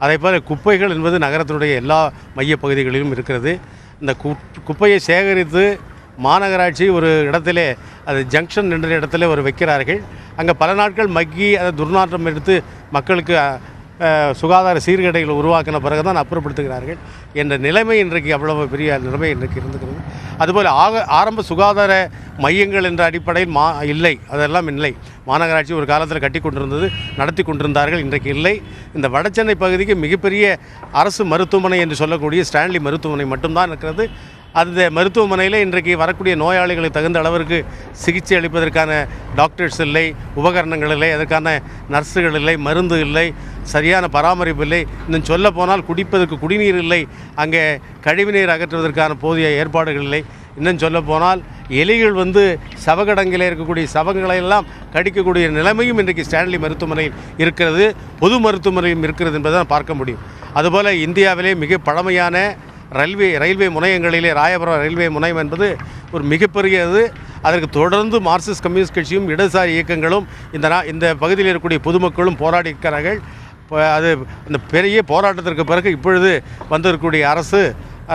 அதே போல் குப்பைகள் என்பது நகரத்தினுடைய எல்லா மையப்பகுதிகளிலும் இருக்கிறது. இந்த குப்பையை சேகரித்து மாநகராட்சி ஒரு இடத்திலே, அது ஜங்ஷன் என்ற இடத்துல வைக்கிறார்கள். அங்கே பல நாட்கள் மக்கி அதை துர்நாற்றம் எடுத்து மக்களுக்கு சுகாதார சீர்கேடுகளை உருவாக்கின பிறகு தான் அப்புறப்படுத்துகிறார்கள் என்ற நிலைமை இன்றைக்கு அவ்வளவு பெரிய நிலைமை இன்றைக்கு இருந்துக்கிறது. அதுபோல் ஆரம்ப சுகாதார மையங்கள் என்ற அடிப்படையில் இல்லை, அதெல்லாம் இல்லை. மாநகராட்சி ஒரு காலத்தில் கட்டி கொண்டிருந்தது, நடத்தி கொண்டிருந்தார்கள், இன்றைக்கு இல்லை. இந்த வடசென்னை பகுதிக்கு மிகப்பெரிய அரசு மருத்துவமனை என்று சொல்லக்கூடிய ஸ்டான்லி மருத்துவமனை மட்டும்தான் இருக்கிறது. அந்த மருத்துவமனையில் இன்றைக்கு வரக்கூடிய நோயாளிகளுக்கு தகுந்த அளவிற்கு சிகிச்சை அளிப்பதற்கான டாக்டர்ஸ் இல்லை, உபகரணங்கள் இல்லை, அதற்கான நர்ஸுகள் இல்லை, மருந்து இல்லை, சரியான பராமரிப்பு இல்லை. இன்னும் சொல்ல போனால் குடிப்பதற்கு குடிநீர் இல்லை, அங்கே கழிவுநீர் அகற்றுவதற்கான போதிய ஏற்பாடுகள் இல்லை. இன்னும் சொல்ல போனால் எலிகள் சவகடங்கில் இருக்கக்கூடிய சவங்களை எல்லாம் கடிக்கக்கூடிய நிலைமையும் இன்றைக்கு ஸ்டான்லி மருத்துவமனையில் இருக்கிறது, பொது மருத்துவமனையும் இருக்கிறது என்பதை பார்க்க முடியும். அதுபோல் இந்தியாவிலே மிக பழமையான ரயில்வே முனையங்களிலே ராயபுரம் ரயில்வே முனையம் என்பது ஒரு மிகப்பெரியது. அதற்கு தொடர்ந்து மார்க்சிஸ்ட் கம்யூனிஸ்ட் கட்சியும் இடதுசாரி இயக்கங்களும் இந்த பகுதியில் இருக்கக்கூடிய பொதுமக்களும் போராடி இருக்கிறார்கள். அது அந்த பெரிய போராட்டத்திற்கு பிறகு இப்பொழுது வந்திருக்கக்கூடிய அரசு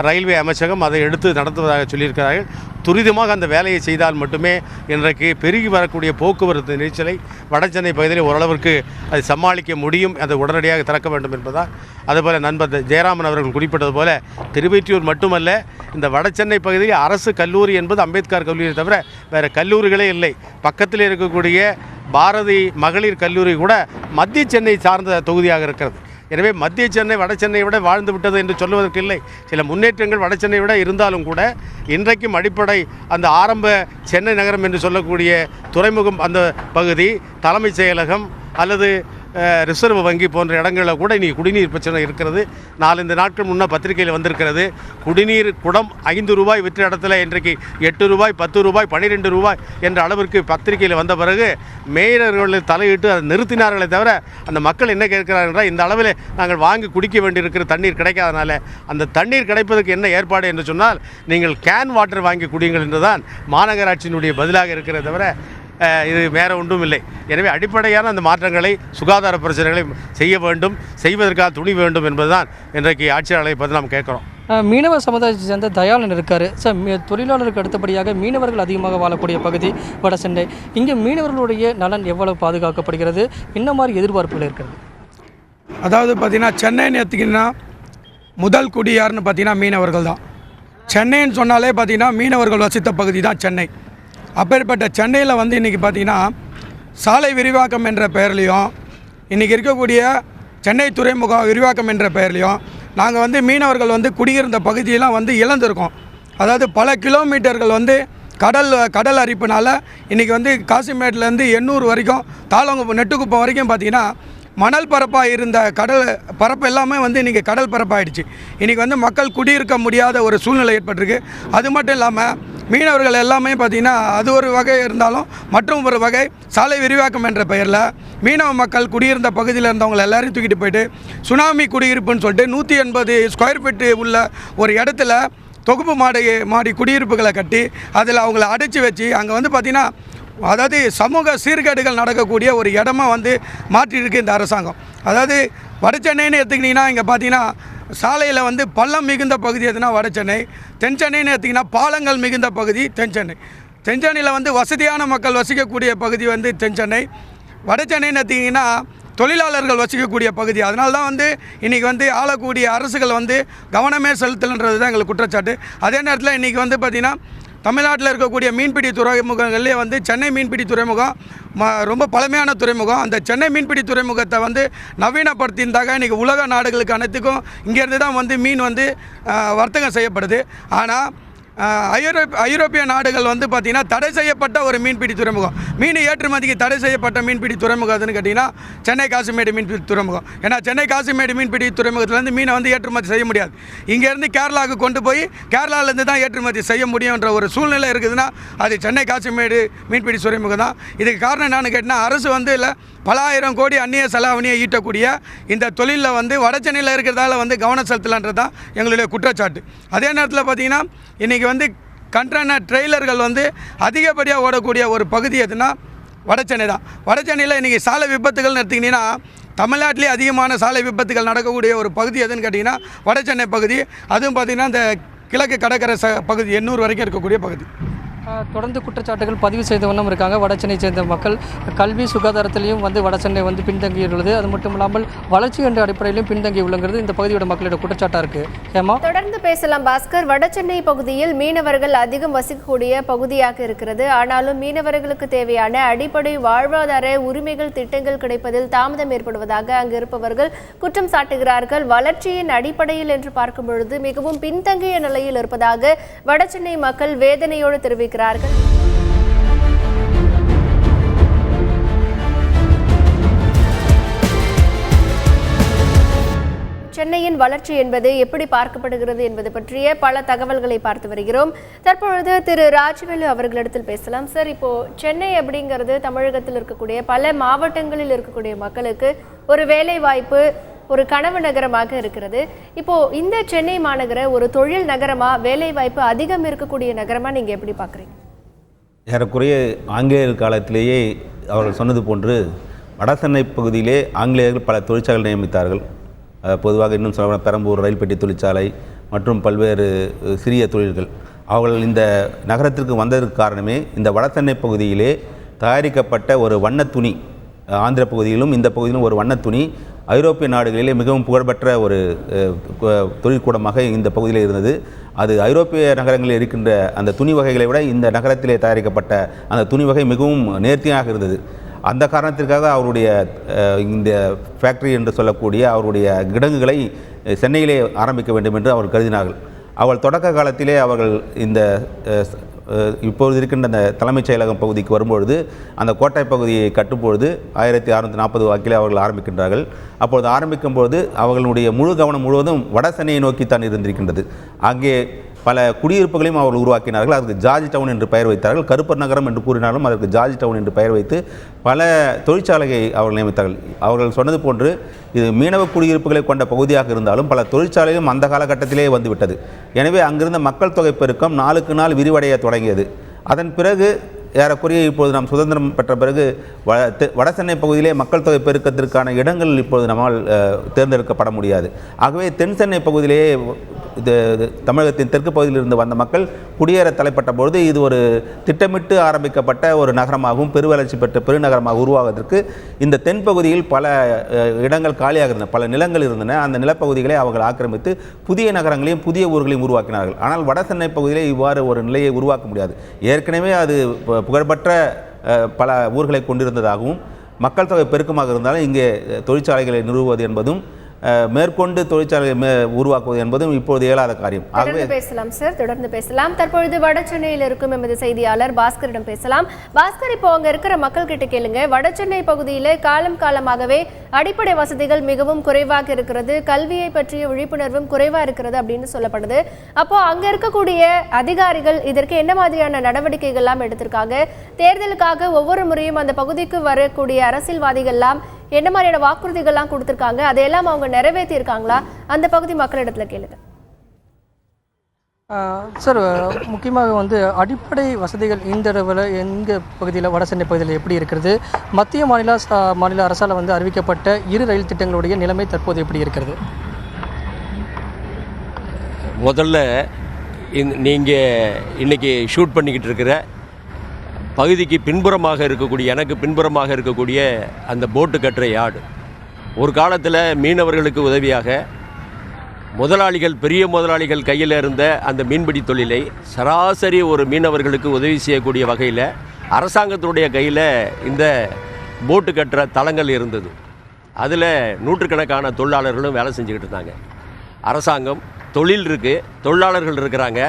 ரயில்வே அமைச்சகம் அதை எடுத்து நடத்துவதாக சொல்லியிருக்கிறார்கள். துரிதமாக அந்த வேலையை செய்தால் மட்டுமே இன்றைக்கு பெருகி வரக்கூடிய போக்குவரத்து நெரிசலை வடசென்னை பகுதியில் ஓரளவிற்கு அதை சமாளிக்க முடியும். அதை உடனடியாக திறக்க வேண்டும் என்பதால். அதுபோல் நண்பர் ஜெயராமன் அவர்கள் குறிப்பிட்டது போல திருவெற்றியூர் மட்டுமல்ல, இந்த வடசென்னை பகுதியில் அரசு கல்லூரி என்பது அம்பேத்கர் கல்லூரியை தவிர வேறு கல்லூரிகளே இல்லை. பக்கத்தில் இருக்கக்கூடிய பாரதி மகளிர் கல்லூரி கூட மத்திய சென்னை சார்ந்த தொகுதியாக இருக்கிறது. எனவே மத்திய சென்னை வட சென்னையை விட வாழ்ந்து விட்டது என்று சொல்வதற்கு இல்லை. சில முன்னேற்றங்கள் வட சென்னையை விட இருந்தாலும் கூட இன்றைக்கும் அடிப்படை அந்த ஆரம்ப சென்னை நகரம் என்று சொல்லக்கூடிய துறைமுகம், அந்த பகுதி, தலைமைச் செயலகம் அல்லது ரிசர்வ் வங்கி போன்ற இடங்களில் கூட இன்றைக்கி குடிநீர் பிரச்சனை இருக்கிறது. 4 நாட்கள் முன்னே பத்திரிகையில் வந்திருக்கிறது. குடிநீர் குடம் 5 ரூபாய் விற்ற இடத்துல இன்றைக்கு 8 ரூபாய், 10 ரூபாய், 12 ரூபாய் என்ற அளவிற்கு பத்திரிகையில் வந்த பிறகு மேயர்கள் தலையிட்டு அதை நிறுத்தினார்களே தவிர அந்த மக்கள் என்ன கேட்கிறார்கள், இந்த அளவில் நாங்கள் வாங்கி குடிக்க வேண்டியிருக்கிற தண்ணீர் கிடைக்காதனால அந்த தண்ணீர் கிடைப்பதற்கு என்ன ஏற்பாடு என்று சொன்னால் நீங்கள் கேன் வாட்டர் வாங்கி குடியுங்கள் என்றுதான் மாநகராட்சியினுடைய பதிலாக இருக்கிறத தவிர இது வேறு ஒன்றும் இல்லை. எனவே அடிப்படையான அந்த மாற்றங்களை, சுகாதார பிரச்சனைகளை செய்ய வேண்டும், செய்வதற்காக துணி வேண்டும் என்பதுதான் இன்றைக்கு ஆட்சியாளரை பார்த்து நாம் கேட்குறோம். மீனவ சமுதாயத்தை சேர்ந்த தயாளன் இருக்கார் சார். தொழிலாளருக்கு அடுத்தபடியாக மீனவர்கள் அதிகமாக வாழக்கூடிய பகுதி வட சென்னை. இங்கே மீனவர்களுடைய நலன் எவ்வளவு பாதுகாக்கப்படுகிறது, என்ன மாதிரி எதிர்பார்ப்புகள் இருக்கிறது? அதாவது பார்த்திங்கன்னா சென்னைன்னு எடுத்திங்கன்னா முதல் குடி யாருன்னு பார்த்திங்கன்னா மீனவர்கள் தான். சென்னைன்னு சொன்னாலே பார்த்திங்கன்னா மீனவர்கள் வசித்த பகுதி தான் சென்னை. அப்பேற்பட்ட சென்னையில் வந்து இன்றைக்கி பார்த்திங்கன்னா சாலை விரிவாக்கம் என்ற பெயர்லையும் இன்றைக்கி இருக்கக்கூடிய சென்னை துறைமுகம் விரிவாக்கம் என்ற பெயர்லையும் நாங்கள் வந்து மீனவர்கள் வந்து குடியிருந்த பகுதியெல்லாம் வந்து இழந்திருக்கோம். அதாவது பல கிலோமீட்டர்கள் வந்து கடல் அரிப்புனால இன்றைக்கி வந்து காசிமேட்லேருந்து எண்ணூர் வரைக்கும் தாளங்குப்பம் நெட்டுக்குப்பம் வரைக்கும் பார்த்திங்கன்னா மணல் பரப்பாக இருந்த கடல் பரப்பு எல்லாமே வந்து இன்றைக்கி கடல் பரப்பாகிடுச்சு. இன்றைக்கி வந்து மக்கள் குடியிருக்க முடியாத ஒரு சூழ்நிலை ஏற்பட்டிருக்கு. அது மட்டும் இல்லாமல் மீனவர்கள் எல்லாமே பார்த்திங்கன்னா அது ஒரு வகை இருந்தாலும் மற்றும் ஒரு வகை சாலை விரிவாக்கம் என்ற பெயரில் மீனவ மக்கள் குடியிருந்த பகுதியில் இருந்தவங்களை எல்லாரையும் தூக்கிட்டு போயிட்டு சுனாமி குடியிருப்புன்னு சொல்லிட்டு 180 ஸ்கொயர் ஃபீட்டு உள்ள ஒரு இடத்துல தொகுப்பு மாடி குடியிருப்புகளை கட்டி அதில் அவங்கள அடைச்சி வச்சு அங்கே வந்து பார்த்திங்கன்னா அதாவது சமூக சீர்கேடுகள் நடக்கக்கூடிய ஒரு இடமா வந்து மாற்றியிருக்கு இந்த அரசாங்கம். அதாவது வடசென்னைன்னு எடுத்துக்கிட்டிங்கன்னா இங்கே பார்த்திங்கன்னா சாலையில் வந்து பள்ளம் மிகுந்த பகுதி எதுனா வடசென்னை, தென்சென்னைன்னு எடுத்திங்கன்னா பாலங்கள் மிகுந்த பகுதி தென்சென்னை. தென்சென்னையில் வந்து வசதியான மக்கள் வசிக்கக்கூடிய பகுதி வந்து தென்சென்னை. வடசென்னைன்னு எடுத்திங்கன்னா தொழிலாளர்கள் வசிக்கக்கூடிய பகுதி. அதனால தான் வந்து இன்றைக்கி வந்து ஆளக்கூடிய அரசுகள் வந்து கவனமே செலுத்தலைன்றது தான் எங்களுக்கு குற்றச்சாட்டு. அதே நேரத்தில் இன்றைக்கி வந்து பார்த்திங்கன்னா தமிழ்நாட்டில் இருக்கக்கூடிய மீன்பிடி துறைமுகங்கள்லேயே வந்து சென்னை மீன்பிடி துறைமுகம் ரொம்ப பழமையான துறைமுகம். அந்த சென்னை மீன்பிடி துறைமுகத்தை வந்து நவீனப்படுத்தியிருந்தாங்க இன்றைக்கி உலக நாடுகளுக்கு அனைத்துக்கும் இங்கேருந்து தான் வந்து மீன் வந்து வர்த்தகம் செய்யப்படுது. ஆனால் ஐரோப்பிய நாடுகள் வந்து பார்த்திங்கன்னா தடை செய்யப்பட்ட ஒரு மீன்பிடி துறைமுகம், மீன் ஏற்றுமதிக்கு தடை செய்யப்பட்ட மீன்பிடி துறைமுகம் அதுன்னு கேட்டிங்கன்னா சென்னை காசிமேடு மீன்பிடி துறைமுகம். ஏன்னா சென்னை காசிமேடு மீன்பிடி துறைமுகத்துலேருந்து மீனை வந்து ஏற்றுமதி செய்ய முடியாது. இங்கேருந்து கேரளாவுக்கு கொண்டு போய் கேரளாவிலேருந்து தான் ஏற்றுமதி செய்ய முடியுன்ற ஒரு சூழ்நிலை இருக்குதுன்னா அது சென்னை காசிமேடு மீன்பிடி துறைமுகம் தான். இதுக்கு காரணம் என்னன்னு கேட்டால் அரசு வந்து இல்லை பல ஆயிரம் கோடி அந்நிய செலாவணியை ஈட்டக்கூடிய இந்த தொழிலில் வந்து வடசென்னையில் இருக்கிறதால வந்து கவனம் செலுத்தலான்றது தான் எங்களுடைய குற்றச்சாட்டு. அதே நேரத்தில் பார்த்திங்கன்னா இன்றைக்கி வந்து கண்டெய்னர் ட்ரெய்லர்கள் வந்து அதிகப்படியாக ஓடக்கூடிய ஒரு பகுதி எதுனா வடசென்னை தான். வடசென்னையில் இன்றைக்கி சாலை விபத்துகள்னு எடுத்திங்கன்னா தமிழ்நாட்டிலே அதிகமான சாலை விபத்துகள் நடக்கக்கூடிய ஒரு பகுதி எதுன்னு கேட்டிங்கன்னா வடசென்னை பகுதி. அதுவும் பார்த்திங்கன்னா இந்த கிழக்கு கடற்கரை பகுதி எண்ணூர் வரைக்கும் இருக்கக்கூடிய பகுதி. தொடர்ந்து குற்றச்சாட்டுகள் பதிவு செய்த வண்ணம் இருக்காங்க. வடசென்னை சேர்ந்த மக்கள் கல்வி சுகாதாரத்திலையும் வந்து வடசென்னை வந்து பின்தங்கியுள்ளது. அது மட்டும் இல்லாமல் வளர்ச்சி என்ற அடிப்படையிலும் பின்தங்கி உள்ளங்கிறது இந்த பகுதியோட மக்களோட குற்றச்சாட்டாக இருக்குது. ஹேமா, தொடர்ந்து பேசலாம் பாஸ்கர். வடசென்னை பகுதியில் மீனவர்கள் அதிகம் வசிக்கக்கூடிய பகுதியாக இருக்கிறது. ஆனாலும் மீனவர்களுக்கு தேவையான அடிப்படை வாழ்வாதார உரிமைகள் திட்டங்கள் கிடைப்பதில் தாமதம் ஏற்படுவதாக அங்கு இருப்பவர்கள் குற்றம் சாட்டுகிறார்கள். வளர்ச்சியின் அடிப்படையில் என்று பார்க்கும் பொழுது மிகவும் பின்தங்கிய நிலையில் இருப்பதாக வடசென்னை மக்கள் வேதனையோடு தெரிவிக்கிறார்கள். சென்னையின் வளர்ச்சி என்பது எப்படி பார்க்கப்படுகிறது என்பது பற்றிய பல தகவல்களை பார்த்து வருகிறோம். தற்பொழுது திரு ராஜவேலு அவர்களிடத்தில் பேசலாம். சார், இப்போ சென்னை அப்படிங்கிறது தமிழகத்தில் இருக்கக்கூடிய பல மாவட்டங்களில் இருக்கக்கூடிய மக்களுக்கு ஒரு வேலை வாய்ப்பு, ஒரு கனவு நகரமாக இருக்கிறது. இப்போ இந்த சென்னை மாநகர ஒரு தொழில் நகரமா, வேலை வாய்ப்பு அதிகம் இருக்கக்கூடிய நகரமா நீங்க எப்படி பார்க்குறீங்க? ஏறக்குறைய ஆங்கிலேயர் காலத்திலேயே அவர்கள் சொன்னது போன்று வடசென்னை பகுதியிலே ஆங்கிலேயர்கள் பல தொழிற்சாலைகள் நியமித்தார்கள். பொதுவாக இன்னும் சொல்ல பெரம்பூர் ரயில் பெட்டி தொழிற்சாலை மற்றும் பல்வேறு சிறிய தொழில்கள். அவர்கள் இந்த நகரத்திற்கு வந்ததற்கு காரணமே இந்த வடசென்னை பகுதியிலே தயாரிக்கப்பட்ட ஒரு வண்ணத்துணி, ஆந்திர பகுதியிலும் இந்த பகுதியிலும் ஒரு வண்ணத்துணி ஐரோப்பிய நாடுகளிலே மிகவும் புகழ்பெற்ற ஒரு தொழிற்கூடமாக இந்த பகுதியில் இருந்தது. அது ஐரோப்பிய நகரங்களில் இருக்கின்ற அந்த துணி வகைகளை விட இந்த நகரத்திலே தயாரிக்கப்பட்ட அந்த துணி வகை மிகவும் நேர்த்தியாக இருந்தது. அந்த காரணத்திற்காக அவருடைய இந்த ஃபேக்டரி என்று சொல்லக்கூடிய அவருடைய கிடங்குகளை சென்னையிலே ஆரம்பிக்க வேண்டும் என்று அவர் கருதினார்கள். அவள் தொடக்க காலத்திலே அவர்கள் இந்த இப்பொழுது இருக்கின்ற அந்த தலைமைச் செயலகம் பகுதிக்கு வரும்பொழுது அந்த கோட்டை பகுதியை கட்டும்பொழுது 1640 வாக்கிலே அவர்கள் ஆரம்பிக்கின்றார்கள். அப்பொழுது ஆரம்பிக்கும்போது அவர்களுடைய முழு கவனம் முழுவதும் வட சென்னையை நோக்கித்தான் இருந்திருக்கின்றது. அங்கே பல குடியிருப்புகளையும் அவர்கள் உருவாக்கினார்கள். அதற்கு ஜார்ஜ் டவுன் என்று பெயர் வைத்தார்கள். கருப்பர் நகரம் என்று கூறினாலும் அதற்கு ஜார்ஜ் டவுன் என்று பெயர் வைத்து பல தொழிற்சாலையை அவர்கள் நியமித்தார்கள். அவர்கள் சொன்னது போன்று இது மீனவ குடியிருப்புகளை கொண்ட பகுதியாக இருந்தாலும் பல தொழிற்சாலைகளும் அந்த காலகட்டத்திலே வந்துவிட்டது. எனவே அங்கிருந்த மக்கள் தொகை பெருக்கம் நாளுக்கு நாள் விரிவடைய தொடங்கியது. அதன் பிறகு ஏறக்குறைய இப்பொழுது நாம் சுதந்திரம் பெற்ற பிறகு வடசென்னை பகுதியிலே மக்கள் தொகை பெருக்கத்திற்கான இடங்கள் இப்பொழுது நம்மால் தேர்ந்தெடுக்கப்பட முடியாது. ஆகவே தென் சென்னை பகுதியிலேயே தமிழகத்தின் தெற்கு பகுதியில் இருந்து வந்த மக்கள் குடியேற தலைப்பட்ட பொழுது இது ஒரு திட்டமிட்டு ஆரம்பிக்கப்பட்ட ஒரு நகரமாகவும் பெருவளர்ச்சி பெற்ற பெருநகரமாக உருவாவதற்கு இந்த தென்பகுதியில் பல இடங்கள் காலியாக இருந்தன, பல நிலங்கள் இருந்தன. அந்த நிலப்பகுதிகளை அவர்கள் ஆக்கிரமித்து புதிய நகரங்களையும் புதிய ஊர்களையும் உருவாக்கினார்கள். ஆனால் வட சென்னை பகுதியிலே இவ்வாறு ஒரு நிலையை உருவாக்க முடியாது. ஏற்கனவே அது புகழ்பெற்ற பல ஊர்களை கொண்டிருந்ததாகவும் மக்கள் தொகை பெருக்கமாக இருந்தாலும் இங்கே தொழிற்சாலைகளை நிறுவுவது என்பதும் மேற்கொண்டு தொழிற்சாலை உருவாக்குவது என்பதும் இப்போது இயலாத காரியம். ஆகவே பேசலாம் சார், தொடர்ந்து பேசலாம். தற்பொழுது வட சென்னையில் இருக்கும் எமது செய்தியாளர் பாஸ்கரிடம் பேசலாம். பாஸ்கர், இப்போ அங்க இருக்கிற மக்கள் கிட்ட கேளுங்க. வட சென்னை பகுதியில் காலமாகவே அடிப்படை வசதிகள் மிகவும் குறைவாக இருக்கிறது, கல்வியை பற்றிய விழிப்புணர்வும் குறைவா இருக்கிறது அப்படின்னு சொல்லப்படுது. அப்போ அங்க இருக்கக்கூடிய அதிகாரிகள் இதற்கு என்ன மாதிரியான நடவடிக்கைகள் எல்லாம் எடுத்திருக்காங்க? தேர்தலுக்காக ஒவ்வொரு முறையும் அந்த பகுதிக்கு வரக்கூடிய அரசியல்வாதிகள்லாம் என்ன மாதிரியான வாக்குறுதிகள்லாம் கொடுத்துருக்காங்க, அதையெல்லாம் அவங்க நிறைவேற்றியிருக்காங்களா? அந்த பகுதி மக்களிடத்துல கேளுங்க சார். முக்கியமாக வந்து அடிப்படை வசதிகள் இந்த இடத்துல எங்கள் பகுதியில் வட சென்னை பகுதியில் எப்படி இருக்கிறது? மத்திய மாநில அரசால் வந்து அறிவிக்கப்பட்ட 2 ரயில் திட்டங்களுடைய நிலைமை தற்போது எப்படி இருக்கிறது? முதல்ல நீங்கள் இன்றைக்கி ஷூட் பண்ணிக்கிட்டு இருக்கிற பகுதிக்கு பின்புறமாக இருக்கக்கூடிய, எனக்கு பின்புறமாக இருக்கக்கூடிய அந்த போட்டு கட்டுற யார்டு ஒரு காலத்தில் மீனவர்களுக்கு உதவியாக முதலாளிகள், பெரிய முதலாளிகள் கையில் இருந்த அந்த மீன்பிடி தொழிலை சராசரி ஒரு மீனவர்களுக்கு உதவி செய்யக்கூடிய வகையில் அரசாங்கத்தினுடைய கையில் இந்த போட்டு கட்டுற தளங்கள் இருந்தது. அதில் நூற்றுக்கணக்கான தொழிலாளர்களும் வேலை செஞ்சுக்கிட்டு இருந்தாங்க. அரசாங்கம் தொழில் இருக்குது, தொழிலாளர்கள் இருக்கிறாங்க.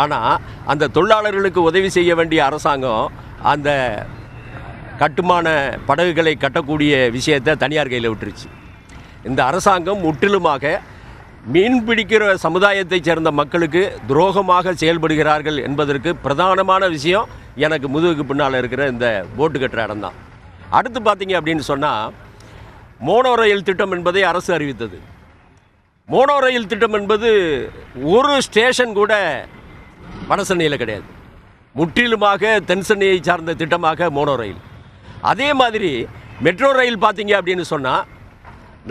ஆனால் அந்த தொழிலாளர்களுக்கு உதவி செய்ய வேண்டிய அரசாங்கம் அந்த கட்டுமான படகுகளை கட்டக்கூடிய விஷயத்தை தனியார் கையில் விட்டுருச்சு. இந்த அரசாங்கம் முற்றிலுமாக மீன்பிடிக்கிற சமுதாயத்தைச் சேர்ந்த மக்களுக்கு துரோகமாக செயல்படுகிறார்கள் என்பதற்கு பிரதானமான விஷயம் எனக்கு முதுகுக்கு பின்னால் இருக்கிற இந்த போட்டு கட்டுற இடம் தான். அடுத்து பார்த்தீங்க அப்படின்னு சொன்னால், மோனோ ரயில் திட்டம் என்பதை அரசு அறிவித்தது. மோனோ ரயில் திட்டம் என்பது ஒரு ஸ்டேஷன் கூட வட சென்னையில் கிடையாது. முற்றிலுமாக தென் சென்னையை சார்ந்த திட்டமாக மோனோ ரயில். அதே மாதிரி மெட்ரோ ரயில் பார்த்தீங்க அப்படின்னு சொன்னால்,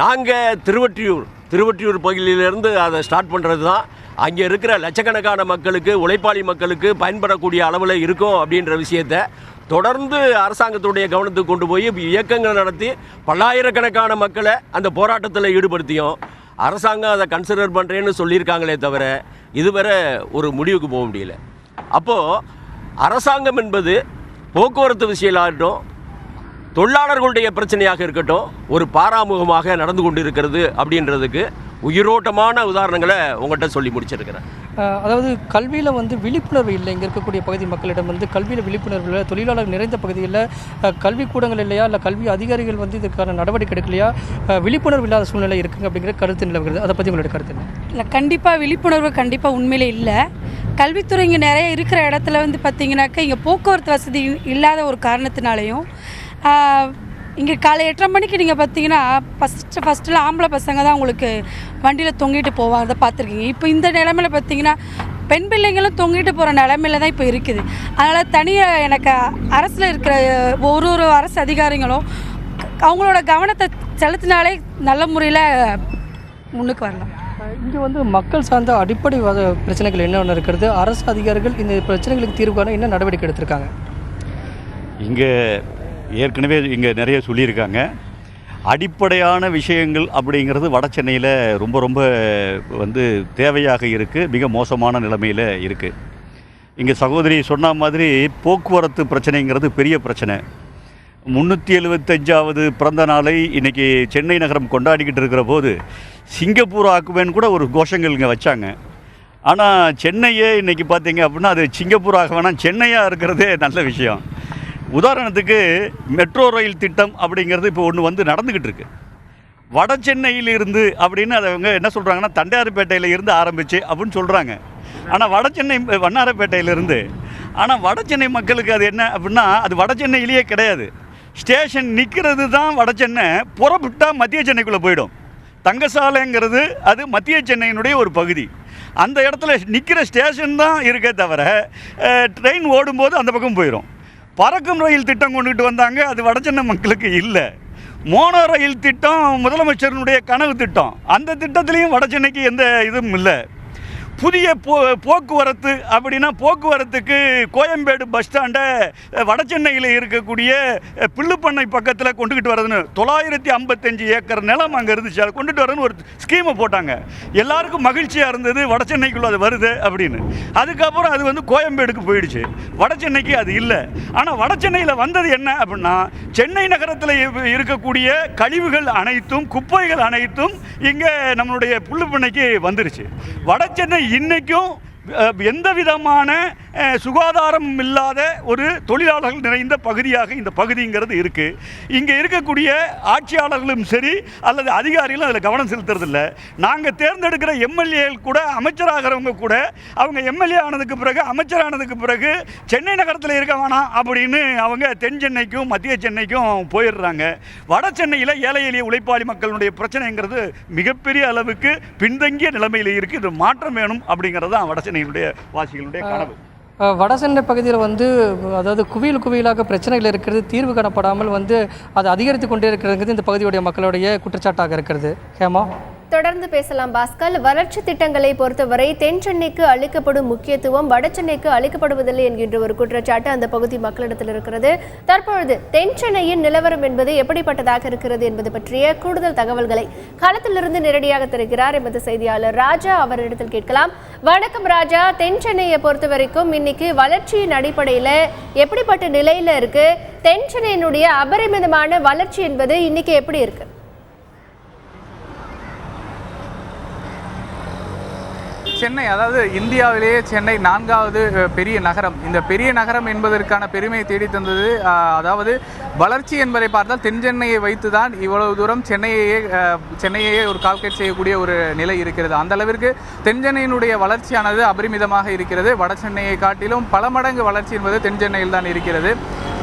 நாங்கள் திருவொற்றியூர் பகுதியிலிருந்து அதை ஸ்டார்ட் பண்ணுறது தான் அங்கே இருக்கிற லட்சக்கணக்கான மக்களுக்கு, உழைப்பாளி மக்களுக்கு பயன்படக்கூடிய அளவில் இருக்கும் அப்படின்ற விஷயத்தை தொடர்ந்து அரசாங்கத்துடைய கவனத்துக்கு கொண்டு போய் இயக்கங்கள் நடத்தி பல்லாயிரக்கணக்கான மக்களை அந்த போராட்டத்தில் ஈடுபடுத்தியும் அரசாங்கம் அதை கன்சிடர் பண்ணுறேன்னு சொல்லியிருக்காங்களே தவிர இதுவரை ஒரு முடிவுக்கு போக முடியல. அப்போது அரசாங்கம் என்பது போக்குவரத்து விஷயமாகட்டும், தொழிலாளர்களுடைய பிரச்சனையாக இருக்கட்டும், ஒரு பாராமுகமாக நடந்து கொண்டு இருக்கிறது அப்படின்றதுக்கு உயிரோட்டமான உதாரணங்களை உங்கள்கிட்ட சொல்லி முடிச்சிருக்கிறேன். அதாவது கல்வியில் வந்து விழிப்புணர்வு இல்லை. இங்கே இருக்கக்கூடிய பகுதி மக்களிடம் வந்து கல்வியில் விழிப்புணர்வு இல்லை. தொழிலாளர் நிறைந்த பகுதியில் கல்விக்கூடங்கள் இல்லையா, இல்லை கல்வி அதிகாரிகள் வந்து இதுக்கான நடவடிக்கை எடுக்கலையா, விழிப்புணர்வு இல்லாத சூழ்நிலை இருக்குங்க அப்படிங்கிற கருத்து நிலவுகிறது. அதை பற்றி உங்களுடைய கருத்து என்ன? இல்லை, கண்டிப்பாக விழிப்புணர்வு கண்டிப்பாக உண்மையிலே இல்லை. கல்வித்துறை இங்கே நிறைய இருக்கிற இடத்துல வந்து பார்த்திங்கனாக்கா இங்கே போக்குவரத்து வசதி இல்லாத ஒரு காரணத்தினாலையும், இங்கே காலை 8:30 மணிக்கு நீங்கள் பார்த்தீங்கன்னா ஃபஸ்ட்டில் ஆம்பளை பசங்க தான் உங்களுக்கு வண்டியில் தொங்கிட்டு போவாங்க, அதை பார்த்துருக்கீங்க. இப்போ இந்த நிலமையில் பார்த்தீங்கன்னா பெண் பிள்ளைங்களும் தொங்கிட்டு போகிற நிலமையில தான் இப்போ இருக்குது. அதனால் தனியாக எனக்கு அரசில் இருக்கிற ஒரு அரசு அதிகாரிகளும் அவங்களோட கவனத்தை செலுத்தினாலே நல்ல முறையில் முன்னுக்கு வரலாம். இங்கே வந்து மக்கள் சார்ந்த அடிப்படை பிரச்சனைகள் என்னென்ன இருக்கிறது? அரசு அதிகாரிகள் இந்த பிரச்சனைகளுக்கு தீர்வு காண என்ன நடவடிக்கை எடுத்திருக்காங்க? இங்கே ஏற்கனவே இங்கே நிறைய சொல்லியிருக்காங்க. அடிப்படையான விஷயங்கள் அப்படிங்கிறது வட சென்னையில் ரொம்ப ரொம்ப வந்து தேவையாக இருக்குது, மிக மோசமான நிலைமையில் இருக்குது. இங்கே சகோதரி சொன்ன மாதிரி போக்குவரத்து பிரச்சனைங்கிறது பெரிய பிரச்சனை. 375வது பிறந்த நாளை இன்றைக்கி சென்னை நகரம் கொண்டாடிக்கிட்டு இருக்கிற போது சிங்கப்பூர் ஆக்குவேன்னு கூட ஒரு கோஷங்கள் இங்கே வச்சாங்க. ஆனால் சென்னையே இன்றைக்கி பார்த்தீங்க அப்படின்னா அது சிங்கப்பூர் ஆக வேணாம், சென்னையாக இருக்கிறதே நல்ல விஷயம். உதாரணத்துக்கு மெட்ரோ ரயில் திட்டம் அப்படிங்கிறது இப்போ ஒன்று வந்து நடந்துக்கிட்டு இருக்குது. வட சென்னையிலிருந்து அப்படின்னு அதை அவங்க என்ன சொல்கிறாங்கன்னா தண்டையார்பேட்டையில் இருந்து ஆரம்பித்து அப்படின்னு சொல்கிறாங்க. ஆனால் வட சென்னை வண்ணாரப்பேட்டையிலிருந்து, ஆனால் வட சென்னை மக்களுக்கு அது என்ன அப்படின்னா அது வட சென்னையிலேயே கிடையாது. ஸ்டேஷன் நிற்கிறது தான் வட சென்னை, புறப்பட்டால் மத்திய சென்னைக்குள்ளே போயிடும். தங்கசாலைங்கிறது அது மத்திய சென்னையினுடைய ஒரு பகுதி. அந்த இடத்துல நிற்கிற ஸ்டேஷன் தான் இருக்கே தவிர ட்ரெயின் ஓடும்போது அந்த பக்கம் போயிடும். பறக்கும் ரயில் திட்டம் கொண்டுகிட்டு வந்தாங்க, அது வடசென்னை மக்களுக்கு இல்லை. மோனோ ரயில் திட்டம் முதலமைச்சருடைய கனவு திட்டம், அந்த திட்டத்திலையும் வடசென்னைக்கு எந்த இதுவும் இல்லை. புதிய போக்குவரத்து அப்படின்னா போக்குவரத்துக்கு கோயம்பேடு பஸ் ஸ்டாண்டை வட சென்னையில் இருக்கக்கூடிய பில்லுப்பண்ணை பக்கத்தில் கொண்டுக்கிட்டு வரதுன்னு 955 ஏக்கர் நிலம் அங்கே இருந்துச்சு, அதை கொண்டுட்டு வரதுன்னு ஒரு ஸ்கீமை போட்டாங்க. எல்லாருக்கும் மகிழ்ச்சியாக இருந்தது, வட சென்னைக்குள்ளே அது வருது அப்படின்னு. அதுக்கப்புறம் அது வந்து கோயம்பேடுக்கு போயிடுச்சு, வட சென்னைக்கு அது இல்லை. ஆனால் வட சென்னையில் வந்தது என்ன அப்படின்னா, சென்னை நகரத்தில் இருக்கக்கூடிய கழிவுகள் அனைத்தும், குப்பைகள் அனைத்தும் இங்கே நம்மளுடைய புல்லுப்பண்ணைக்கு வந்துருச்சு. வட சென்னை இன்னைக்கும் எந்த விதமான சுகாதாரம் இல்லாத ஒரு தொழிலாளர்கள் நிறைந்த பகுதியாக இந்த பகுதிங்கிறது இருக்குது. இங்கே இருக்கக்கூடிய ஆட்சியாளர்களும் சரி அல்லது அதிகாரிகளும் அதில் கவனம் செலுத்துறதில்ல. நாங்கள் தேர்ந்தெடுக்கிற எம்எல்ஏகள் கூட, அமைச்சராகிறவங்க கூட, அவங்க எம்எல்ஏ ஆனதுக்கு பிறகு, அமைச்சரானதுக்கு பிறகு சென்னை நகரத்தில் இருக்க வேணாம் அப்படின்னு அவங்க தென் சென்னைக்கும் மத்திய சென்னைக்கும் போயிடுறாங்க. வட சென்னையில் ஏழை எளிய உழைப்பாளி மக்களுடைய பிரச்சனைங்கிறது மிகப்பெரிய அளவுக்கு பின்தங்கிய நிலைமையில் இருக்குது. இது மாற்றம் வேணும் அப்படிங்கிறது தான் வட சென்னையினுடைய வாசிகளுடைய கனவு. வட சென்னை பகுதியில் வந்து அதாவது குவியலாக பிரச்சனைகள் இருக்கிறது, தீர்வு காணப்படாமல் வந்து அது அதிகரித்து கொண்டே இருக்கிறது இந்த பகுதியுடைய மக்களுடைய குற்றச்சாட்டாக இருக்கிறது. ஹேமா, தொடர்ந்து பேசலாம் பாஸ்கர். வளர்ச்சி திட்டங்களை பொறுத்தவரை தென் சென்னைக்கு அளிக்கப்படும் முக்கியத்துவம் வட சென்னைக்கு அளிக்கப்படுவதில்லை என்கின்ற ஒரு குற்றச்சாட்டு அந்த பகுதி மக்களிடத்தில் இருக்கிறது. தற்பொழுது தென் சென்னையின் நிலவரம் என்பது எப்படிப்பட்டதாக இருக்கிறது என்பது பற்றிய கூடுதல் தகவல்களை களத்திலிருந்து நேரடியாக தருகிறார் எமது செய்தியாளர் ராஜா. அவரிடத்தில் கேட்கலாம். வணக்கம் ராஜா. தென் சென்னையை பொறுத்த வரைக்கும் இன்னைக்கு வளர்ச்சியின் அடிப்படையில் எப்படிப்பட்ட நிலையில இருக்கு? தென் சென்னையினுடைய அபரிமிதமான வளர்ச்சி என்பது இன்னைக்கு எப்படி இருக்கு? சென்னை, அதாவது இந்தியாவிலேயே சென்னை 4வது பெரிய நகரம். இந்த பெரிய நகரம் என்பதற்கான பெருமையை தேடி தந்தது, அதாவது வளர்ச்சி என்பதை பார்த்தால் தென் சென்னையை வைத்து தான் இவ்வளவு தூரம் சென்னையே ஒரு கால்குலேட் செய்யக்கூடிய ஒரு நிலை இருக்கிறது. அந்த அளவிற்கு தென் சென்னையினுடைய வளர்ச்சியானது அபரிமிதமாக இருக்கிறது. வட சென்னையை காட்டிலும் பல மடங்கு வளர்ச்சி என்பது தென் சென்னையில் தான் இருக்கிறது.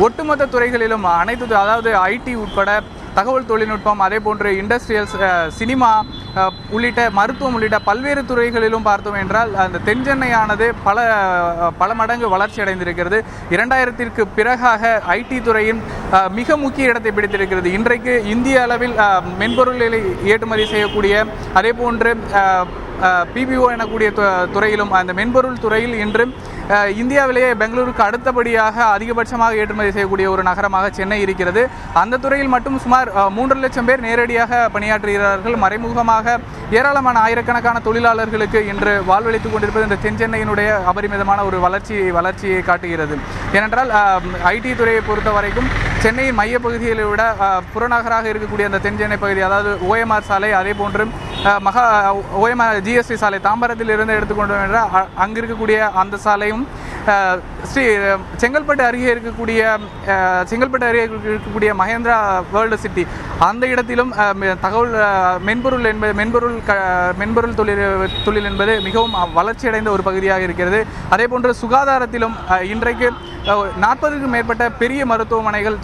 ஒட்டுமொத்த துறைகளிலும் அனைத்து, அதாவது ஐடி உட்பட, தகவல் தொழில்நுட்பம், அதே போன்று இண்டஸ்ட்ரியல்ஸ், சினிமா உள்ளிட்ட மருத்துவம் உள்ளிட்ட பல்வேறு துறைகளிலும் பார்த்தோம் என்றால் அந்த தென் சென்னையானது பல மடங்கு வளர்ச்சி அடைந்திருக்கிறது. 2000ற்கு பிறகாக ஐடி துறையின் மிக முக்கிய இடத்தை பிடித்திருக்கிறது. இன்றைக்கு இந்திய அளவில் மென்பொருளை ஏற்றுமதி செய்யக்கூடிய, அதே போன்று பிபிஓ எனக்கூடிய துறையிலும், அந்த மென்பொருள் துறையில் இன்று இந்தியாவிலேயே பெங்களூருக்கு அடுத்தபடியாக அதிகபட்சமாக ஏற்றுமதி செய்யக்கூடிய ஒரு நகரமாக சென்னை இருக்கிறது. அந்த துறையில் மட்டும் சுமார் 3 லட்சம் பேர் நேரடியாக பணியாற்றுகிறார்கள். மறைமுகமாக ஏராளமான ஆயிரக்கணக்கான தொழிலாளர்களுக்கு இன்று வாழ்வளித்துக் கொண்டிருப்பது இந்த தென் சென்னையினுடைய அபரிமிதமான ஒரு வளர்ச்சியை காட்டுகிறது. ஏனென்றால் ஐடி துறையை பொறுத்த வரைக்கும் சென்னையின் மையப்பகுதிகளை விட புறநகராக இருக்கக்கூடிய அந்த தென் சென்னை பகுதி, அதாவது ஓஎம்ஆர் சாலை, அதே போன்று ஓஎம்ஆர் ஜிஎஸ்டி சாலை, தாம்பரத்தில் இருந்து எடுத்துக்கொண்டோம் என்றால் அங்கு இருக்கக்கூடிய அந்த சாலையும், செங்கல்பட்டு அருகே இருக்கக்கூடிய மகேந்திரா வேர்ல்டு சிட்டி, அந்த இடத்திலும் மென்பொருள் தொழில் என்பது மிகவும் வளர்ச்சியடைந்த ஒரு பகுதியாக இருக்கிறது. அதே போன்று சுகாதாரத்திலும் இன்றைக்கு 40க்கும் மேற்பட்ட பெரிய மருத்துவமனைகள்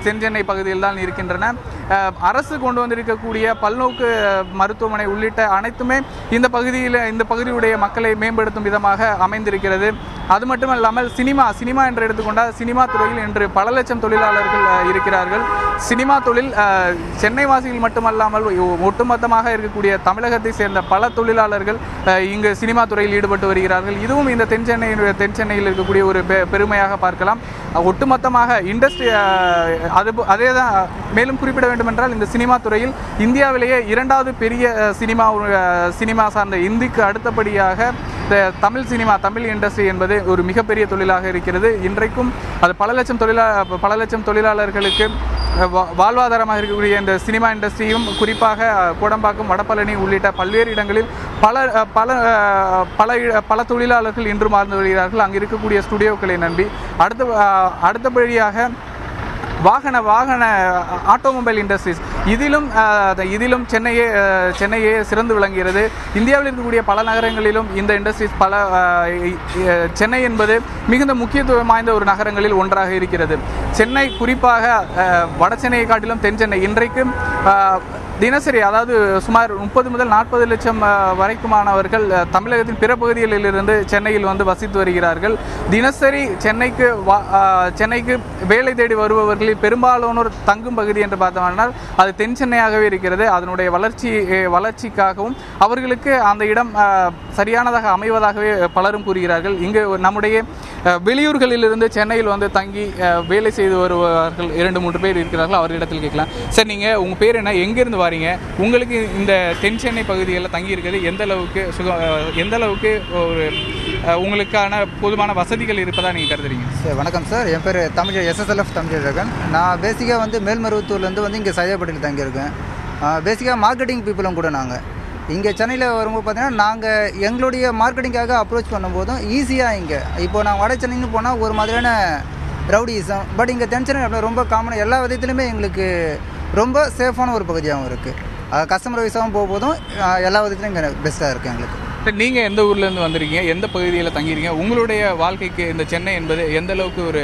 தென் சென்னை பகுதியில் தான் இருக்கின்றன. அரசு கொண்டு வந்திருக்கக்கூடிய பல்நோக்கு மருத்துவமனை உள்ளிட்ட அனைத்துமே இந்த பகுதியுடைய மக்களை மேம்படுத்தும் விதமாக அமைந்திருக்கிறது. அது மட்டுமல்லாமல் சினிமா என்று எடுத்துக்கொண்டால் சினிமா துறையில் இன்று பல லட்சம் தொழிலாளர்கள் இருக்கிறார்கள். சினிமா தொழில் சென்னை வாசிகள் மட்டுமல்லாமல் ஒட்டுமொத்தமாக இருக்கக்கூடிய தமிழகத்தை சேர்ந்த பல தொழிலாளர்கள் இங்கு சினிமா துறையில் ஈடுபட்டு வருகிறார்கள். இதுவும் இந்த தென் சென்னையில் இருக்கக்கூடிய ஒரு பெருமையாக பார்க்கலாம். ஒட்டுமொத்தமாக இண்டஸ்ட்ரி அதே தான். மேலும் குறிப்பிட வேண்டுமென்றால் இந்த சினிமா துறையில் இந்தியாவிலேயே 2வது பெரிய சினிமா சார்ந்த இந்திக்கு அடுத்தபடியாக தமிழ் இண்டஸ்ட்ரி என்பது ஒரு மிகப்பெரிய தொழிலாக இருக்கிறது. இன்றைக்கும் அது பல லட்சம் தொழிலாளர்களுக்கு வாழ்வாதாரமாக இருக்கக்கூடிய இந்த சினிமா இண்டஸ்ட்ரியும் குறிப்பாக கோடம்பாக்கம், வடபழனி உள்ளிட்ட பல்வேறு இடங்களில் பல தொழிலாளர்கள் இன்று மாறந்து வருகிறார்கள். அங்கு இருக்கக்கூடிய ஸ்டுடியோக்களை நம்பி அடுத்தபடியாக வாகன ஆட்டோமொபைல் இண்டஸ்ட்ரீஸ், இதிலும் சென்னையே சிறந்து விளங்குகிறது. இந்தியாவில் இருக்கக்கூடிய பல நகரங்களிலும் இந்த இண்டஸ்ட்ரீஸ் சென்னை என்பது மிகுந்த முக்கியத்துவம் வாய்ந்த ஒரு நகரங்களில் ஒன்றாக இருக்கிறது. சென்னை குறிப்பாக வட சென்னையை காட்டிலும் தென் சென்னை இன்றைக்கு தினசரி, அதாவது சுமார் 30 முதல் 40 லட்சம் வரைக்குமானவர்கள் தமிழகத்தின் பிற பகுதிகளிலிருந்து சென்னையில் வந்து வசித்து வருகிறார்கள். தினசரி சென்னைக்கு வேலை தேடி வருபவர்களில் பெரும்பாலானோர் தங்கும் பகுதி என்று பார்த்தோம்னால் அது தென் சென்னையாகவே இருக்கிறது. அதனுடைய வளர்ச்சிக்காகவும் அவர்களுக்கு அந்த இடம் சரியானதாக அமைவதாகவே பலரும் கூறுகிறார்கள். இங்கு நம்முடைய வெளியூர்களிலிருந்து சென்னையில் வந்து தங்கி வேலை செய்து வருவார்கள் 2-3 பேர் இருக்கிறார்கள். அவர்களிடத்தில் கேட்கலாம். சார், நீங்கள் உங்கள் பேர் என்ன, எங்கேருந்து வாரீங்க, உங்களுக்கு இந்த தென் சென்னை பகுதிகளில் தங்கி இருக்கிறது எந்த அளவுக்கு ஒரு உங்களுக்கான போதுமான வசதிகள் இருப்பதா நீங்கள் கருதுறீங்க? சார் வணக்கம் சார், என் பேர் SSLF தமிழரகன். நான் பேசிக்காக வந்து மேல்மருவத்தூர்லேருந்து வந்து இங்கே சைதாப்பேட்டையில் தங்கியிருக்கேன். பேசிக்காக மார்க்கெட்டிங் பீப்புளும் கூட நாங்கள் இங்கே சென்னையில் வரும்போது பார்த்தீங்கன்னா நாங்கள் எங்களுடைய மார்க்கெட்டிங்காக அப்ரோச் பண்ணும்போதும் ஈஸியாக இங்கே இப்போ நான் வட சென்னைன்னு போனால் ஒரு மாதிரியான ரவுடிசம், பட் இங்கே தென் சென்னை ரொம்ப காமனாக எல்லா விதத்துலையுமே எங்களுக்கு ரொம்ப சேஃபான ஒரு பகுதியாகவும் இருக்குது. கஸ்டமர் வைஸாகவும் போகும்போதும் எல்லா விதத்துலையும் இங்கே பெஸ்ட்டாக இருக்குது எங்களுக்கு. நீங்கள் எந்த ஊர்லேருந்து வந்திருக்கீங்க, எந்த பகுதியில் தங்கியிருக்கீங்க, உங்களுடைய வாழ்க்கைக்கு இந்த சென்னை என்பது எந்த அளவுக்கு ஒரு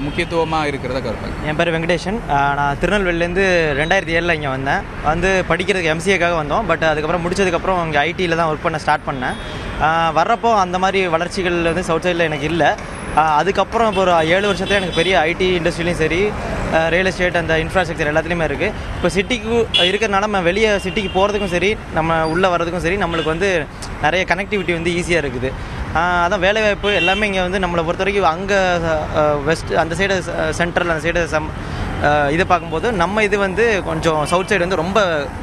முக்கியத்துவமாக இருக்கிறதா கருப்பாங்க? என் பேர் வெங்கடேஷன். நான் திருநெல்வேலியிலேருந்து 2007 இங்கே வந்தேன். வந்து படிக்கிறதுக்கு MCAக்காக வந்தோம். பட் அதுக்கப்புறம் முடிச்சதுக்கப்புறம் இங்கே ஐடியில் தான் ஒர்க் பண்ண ஸ்டார்ட் பண்ணேன். வர்றப்போ அந்த மாதிரி வளர்ச்சிகள் வந்து சவுத் சைடில் எனக்கு இல்லை. அதுக்கப்புறம் இப்போ ஒரு 7 வருஷத்தில் எனக்கு பெரிய ஐடி இண்டஸ்ட்ரியிலையும் சரி, ரியல் எஸ்டேட், அந்த இன்ஃப்ராஸ்ட்ரக்சர் எல்லாத்துலேயுமே இருக்குது. இப்போ சிட்டிக்கு இருக்கிறனால நம்ம வெளியே சிட்டிக்கு போகிறதுக்கும் சரி, நம்ம உள்ளே வர்றதுக்கும் சரி, நம்மளுக்கு வந்து நிறைய கனெக்டிவிட்டி வந்து ஈஸியாக இருக்குது. அதான் வேலைவாய்ப்பு எல்லாமே இங்கே வந்து நம்மளை பொறுத்த வரைக்கும் அங்கே வெஸ்ட் அந்த சைடு சென்ட்ரல் அந்த சைடு இதை பார்க்கும்போது நம்ம இது வந்து கொஞ்சம் சவுத் சைடு வந்து ரொம்ப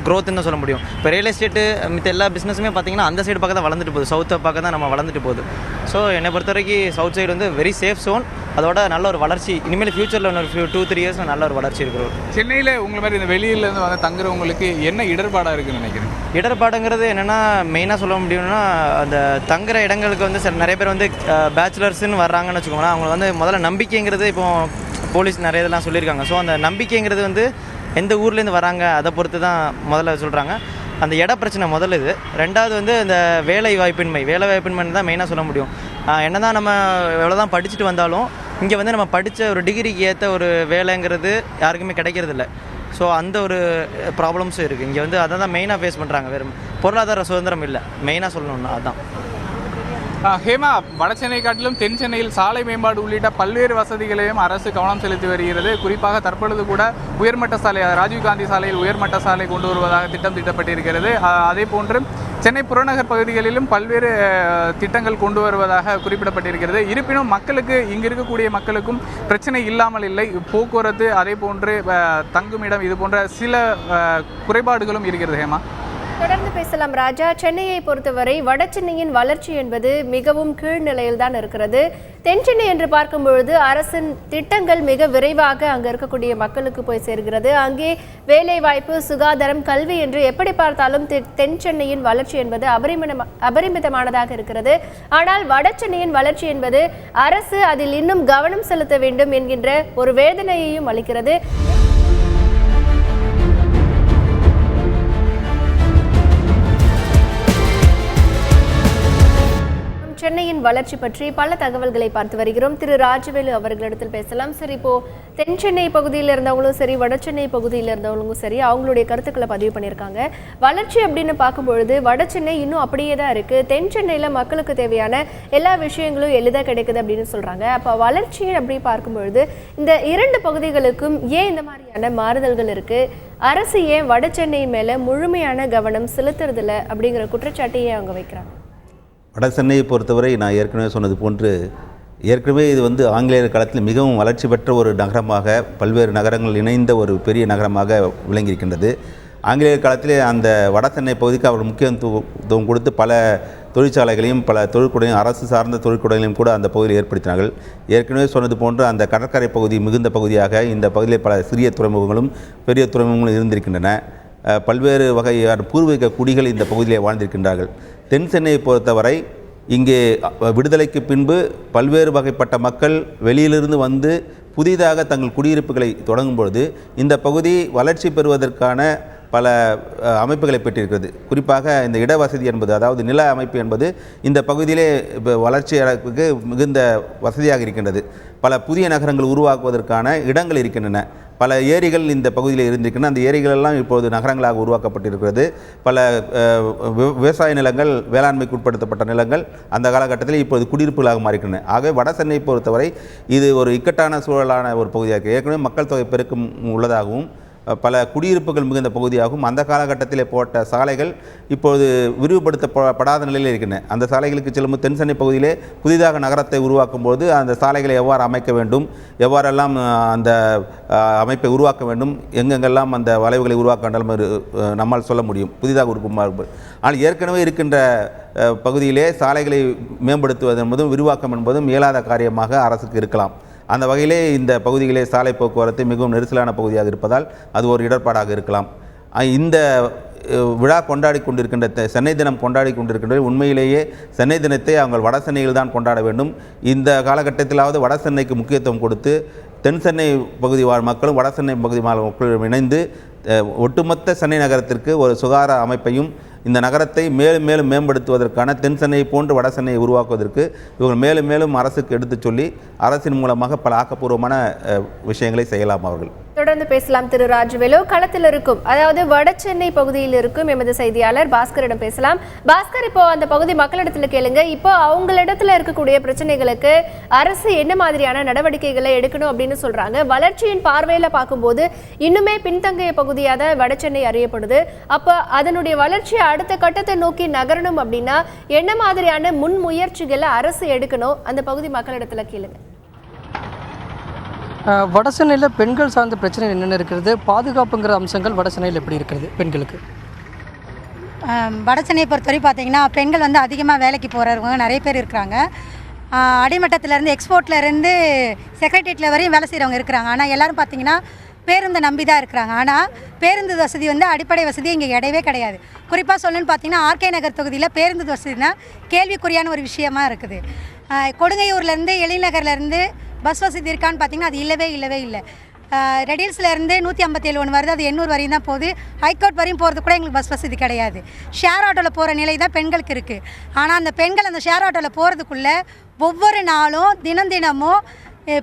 க்ரோத்துன்னு தான் சொல்ல முடியும். இப்போ ரியல் எஸ்டேட்டு மித்த எல்லா பிஸ்னஸுமே பார்த்திங்கன்னா அந்த சைடு பார்க்க தான் வளர்ந்துட்டு போகுது, சவுத்தை பார்க்க தான் நம்ம வளர்ந்துட்டு போகுது. ஸோ என்னை பொறுத்த வரைக்கும் சவுத் சைடு வந்து வெரி சேஃப் ஜோன். அதோட நல்ல ஒரு வளர்ச்சி இனிமேல் ஃபியூச்சரில் ஒரு 2-3 இயர்ஸ் நல்ல ஒரு வளர்ச்சி இருக்கிறோம். சென்னையில் உங்களை மாதிரி இந்த வெளியிலேருந்து வந்து தங்குறவங்களுக்கு என்ன இடர்பாடாக இருக்குதுன்னு நினைக்கிறேன்? இடர்பாடுங்கிறது என்னென்னா மெயினாக சொல்ல முடியும்னா அந்த தங்குற இடங்களுக்கு வந்து நிறைய பேர் வந்து பேச்சுலர்ஸ்ன்னு வர்றாங்கன்னு வச்சுக்கோங்களேன். அவங்க வந்து முதல்ல நம்பிக்கைங்கிறது இப்போ போலீஸ் நிறைய இதெல்லாம் சொல்லியிருக்காங்க. ஸோ அந்த நம்பிக்கைங்கிறது வந்து எந்த ஊர்லேருந்து வராங்க அதை பொறுத்து தான் முதல்ல சொல்கிறாங்க. அந்த இட பிரச்சனை முதல்ல இது. ரெண்டாவது வந்து இந்த வேலை வாய்ப்பின்மை தான் மெயினாக சொல்ல முடியும். என்ன தான் நம்ம எவ்வளோ தான் படிச்சுட்டு வந்தாலும் இங்கே வந்து நம்ம படித்த ஒரு டிகிரிக்கு ஏற்ற ஒரு வேலைங்கிறது யாருக்குமே கிடைக்கிறதில்ல. ஸோ அந்த ஒரு ப்ராப்ளம்ஸும் இருக்குது இங்கே வந்து. அதை தான் மெயினாக ஃபேஸ் பண்ணுறாங்க. வேறு பொருளாதார சுதந்திரம் இல்லை மெயினாக சொல்லணும்னா அதுதான். ஹேமா, வட சென்னை காட்டிலும் தென் சென்னையில் சாலை மேம்பாடு உள்ளிட்ட பல்வேறு வசதிகளையும் அரசு கவனம் செலுத்தி வருகிறது. குறிப்பாக தற்பொழுது கூட உயர்மட்ட சாலை, ராஜீவ்காந்தி சாலையில் உயர்மட்ட சாலை கொண்டு வருவதாக திட்டம் தீட்டப்பட்டிருக்கிறது. அதே போன்று சென்னை புறநகர் பகுதிகளிலும் பல்வேறு திட்டங்கள் கொண்டு வருவதாக குறிப்பிடப்பட்டிருக்கிறது. இருப்பினும் மக்களுக்கு இங்கு இருக்கக்கூடிய மக்களுக்கும் பிரச்சனை இல்லாமல் இல்லை. போக்குவரத்து, அதே போன்று தங்குமிடம், இது போன்ற சில குறைபாடுகளும் இருக்கிறது. ஹேமா, தொடர்ந்து பேசலாம் ராஜா. சென்னையை பொறுத்தவரை வட சென்னையின் வளர்ச்சி என்பது மிகவும் கீழ்நிலையில் தான் இருக்கிறது. தென் சென்னை என்று பார்க்கும் பொழுது அரசின் திட்டங்கள் மிக விரைவாக அங்கே இருக்கக்கூடிய மக்களுக்கு போய் சேர்கிறது. அங்கே வேலை வாய்ப்பு, சுகாதாரம், கல்வி என்று எப்படி பார்த்தாலும் தென் சென்னையின் வளர்ச்சி என்பது அபரிமிதமானதாக இருக்கிறது. ஆனால் வட சென்னையின் வளர்ச்சி என்பது அரசு அதில் இன்னும் கவனம் செலுத்த வேண்டும் என்கின்ற ஒரு வேதனையையும் அளிக்கிறது. சென்னையின் வளர்ச்சி பற்றி பல தகவல்களை பார்த்து வருகிறோம். திரு ராஜவேலு அவர்களிடத்தில் பேசலாம். சரி, இப்போ தென் சென்னை பகுதியில் இருந்தவங்களும் சரி, வட சென்னை பகுதியில் இருந்தவங்களும் சரி, அவங்களுடைய கருத்துக்களை பதிவு பண்ணியிருக்காங்க. வளர்ச்சி அப்படின்னு பார்க்கும்பொழுது வட சென்னை இன்னும் அப்படியே தான் இருக்குது. தென் சென்னையில் மக்களுக்கு தேவையான எல்லா விஷயங்களும் எளிதாக கிடைக்குது அப்படின்னு சொல்கிறாங்க. அப்போ வளர்ச்சி அப்படி பார்க்கும்பொழுது இந்த 2 பகுதிகளுக்கும் ஏன் இந்த மாதிரியான மாறுதல்கள் இருக்குது? அரசு ஏன் வட சென்னையின் மேலே முழுமையான கவனம் செலுத்துறதில்லை அப்படிங்கிற குற்றச்சாட்டையே அவங்க வைக்கிறாங்க. வட சென்னையை பொறுத்தவரை நான் ஏற்கனவே சொன்னது போன்று இது வந்து ஆங்கிலேயர் காலத்தில் மிகவும் வளர்ச்சி பெற்ற ஒரு நகரமாக, பல்வேறு நகரங்கள் இணைந்த ஒரு பெரிய நகரமாக விளங்கியிருக்கின்றது. ஆங்கிலேயர் காலத்திலே அந்த வட சென்னை பகுதிக்கு அவர் முக்கியத்துவம் கொடுத்து பல தொழிற்சாலைகளையும் பல தொழிற்கூடங்களையும் அரசு சார்ந்த தொழிற்கூடங்களையும் கூட அந்த பகுதியில் ஏற்படுத்தினார்கள். ஏற்கனவே சொன்னது போன்று அந்த கடற்கரை பகுதி மிகுந்த பகுதியாக இந்த பகுதியில் பல சிறிய துறைமுகங்களும் பெரிய துறைமுகங்களும் இருந்திருக்கின்றன. பல்வேறு வகையான பூர்வீக குடிகள் இந்த பகுதியிலே வாழ்ந்திருக்கின்றார்கள். தென் சென்னையை பொறுத்தவரை இங்கே விடுதலைக்கு பின்பு பல்வேறு வகைப்பட்ட மக்கள் வெளியிலிருந்து வந்து புதிதாக தங்கள் குடியிருப்புகளை தொடங்கும் பொழுது இந்த பகுதி வளர்ச்சி பெறுவதற்கான பல அமைப்புகளை பெற்றிருக்கிறது. குறிப்பாக இந்த இடவசதி என்பது, அதாவது நில அமைப்பு என்பது இந்த பகுதியிலே வளர்ச்சிக்கு மிகுந்த வசதியாக இருக்கின்றது. பல புதிய நகரங்கள் உருவாக்குவதற்கான இடங்கள் இருக்கின்றன. பல ஏரிகள் இந்த பகுதியில் இருந்திருக்கின்றன. அந்த ஏரிகளெல்லாம் இப்போது நகரங்களாக உருவாக்கப்பட்டிருக்கிறது. பல விவசாய நிலங்கள், வேளாண்மைக்கு உட்படுத்தப்பட்ட நிலங்கள் அந்த காலகட்டத்தில் இப்போது குடியிருப்புகளாக மாறிக்கின்றன. ஆகவே வட சென்னையை பொறுத்தவரை இது ஒரு இக்கட்டான சூழலான ஒரு பகுதியாக இருக்குது. ஏற்கனவே மக்கள் தொகை பெருக்கம் உள்ளதாகவும் பல குடியிருப்புகள் மிகுந்த பகுதியாகும். அந்த காலகட்டத்தில் போட்ட சாலைகள் இப்போது விரிவுபடுத்தப்படாத நிலையில் இருக்கின்றன. அந்த சாலைகளுக்கு செல்லும் தென்சென்னை பகுதியிலே புதிதாக நகரத்தை உருவாக்கும் போது அந்த சாலைகளை எவ்வாறு அமைக்க வேண்டும், எவ்வாறெல்லாம் அந்த அமைப்பை உருவாக்க வேண்டும், எங்கெங்கெல்லாம் அந்த வளைவுகளை உருவாக்க வேண்டும் நம்மால் சொல்ல முடியும் புதிதாக உருவாக்கும். ஆனால் ஏற்கனவே இருக்கின்ற பகுதியிலே சாலைகளை மேம்படுத்துவது என்பதும் விரிவாக்கம் என்பதும் இயலாத காரியமாக அரசுக்கு இருக்கலாம். அந்த வகையிலே இந்த பகுதியிலே சாலை போக்குவரத்து மிகவும் நெரிசலான பகுதியாக இருப்பதால் அது ஒரு இடர்பாடாக இருக்கலாம். இந்த விழா கொண்டாடி கொண்டிருக்கின்ற சென்னை தினம் கொண்டாடி கொண்டிருக்கின்ற உண்மையிலேயே சென்னை தினத்தை அவங்க வட சென்னையில் தான் கொண்டாட வேண்டும். இந்த காலகட்டத்திலாவது வட சென்னைக்கு முக்கியத்துவம் கொடுத்து தென் சென்னை பகுதி வாழ் மக்களும் வட சென்னை பகுதி மக்களும் இணைந்து ஒட்டுமொத்த சென்னை நகரத்திற்கு ஒரு சுகாதார அமைப்பையும் இந்த நகரத்தை மேலும் மேலும் மேம்படுத்துவதற்கான தென் சென்னையை போன்று வட சென்னையை உருவாக்குவதற்கு இவர்கள் மேலும் மேலும் அரசுக்கு எடுத்துச் சொல்லி அரசின் மூலமாக பல ஆக்கப்பூர்வமான விஷயங்களை செய்யலாம். அவர்கள் தொடர்ந்து பேசலாம். திரு ராஜவேலு, களத்தில் இருக்கும் அதாவது வட சென்னை பகுதியில் இருக்கும் எமது செய்தியாளர் பாஸ்கரிடம் பேசலாம். பாஸ்கர், இப்போ அந்த பகுதி மக்களிடத்துல கேளுங்க, இப்போ அவங்களிடத்துல இருக்கக்கூடிய பிரச்சனைகளுக்கு அரசு என்ன மாதிரியான நடவடிக்கைகளை எடுக்கணும் அப்படின்னு சொல்றாங்க. வளர்ச்சியின் பார்வையில பார்க்கும்போது இன்னுமே பின்தங்கிய பகுதியாக வட சென்னை அறியப்படுது. அப்போ அதனுடைய வளர்ச்சியை அடுத்த கட்டத்தை நோக்கி நகரணும் அப்படின்னா என்ன மாதிரியான முன்முயற்சிகளை அரசு எடுக்கணும், அந்த பகுதி மக்களிடத்துல கேளுங்க. வட சென்னையில் பெண்கள் சார்ந்த பிரச்சனை என்னென்ன இருக்கிறது, பாதுகாப்புங்கிற அம்சங்கள் வட சென்னையில் எப்படி இருக்கிறது பெண்களுக்கு? வட சென்னையை பொறுத்தவரை பார்த்தீங்கன்னா பெண்கள் வந்து அதிகமாக வேலைக்கு போகிறவங்க நிறைய பேர் இருக்கிறாங்க. அடிமட்டத்திலேருந்து எக்ஸ்போர்ட்லேருந்து செக்ரட்டரியேட்டில் வரையும் வேலை செய்கிறவங்க இருக்கிறாங்க. ஆனால் எல்லோரும் பார்த்தீங்கன்னா பேருந்தை நம்பி தான் இருக்கிறாங்க. ஆனால் பேருந்து வசதி வந்து அடிப்படை வசதி இங்கே கிடையவே கிடையாது. குறிப்பாக சொல்லணும்னு பார்த்தீங்கன்னா ஆர்கே நகர் தொகுதியில் பேருந்து வசதினா கேள்விக்குறியான ஒரு விஷயமா இருக்குது. கொடுங்கையூர்லேருந்து எழில்நகர்லேருந்து பஸ் வசதி இருக்கான்னு பார்த்தீங்கன்னா அது இல்லவே இல்லை. ரெடில்ஸ்லேருந்து 157 ஒன்று வருது, அது 800 வரையும் தான் போகுது. ஹைகோர்ட் வரையும் போகிறது கூட எங்களுக்கு பஸ் வசதி கிடையாது. ஷேர் ஆட்டோவில் போகிற நிலை தான் பெண்களுக்கு இருக்குது. ஆனால் அந்த பெண்கள் அந்த ஷேர் ஆட்டோவில் போகிறதுக்குள்ளே ஒவ்வொரு நாளும் தினமும்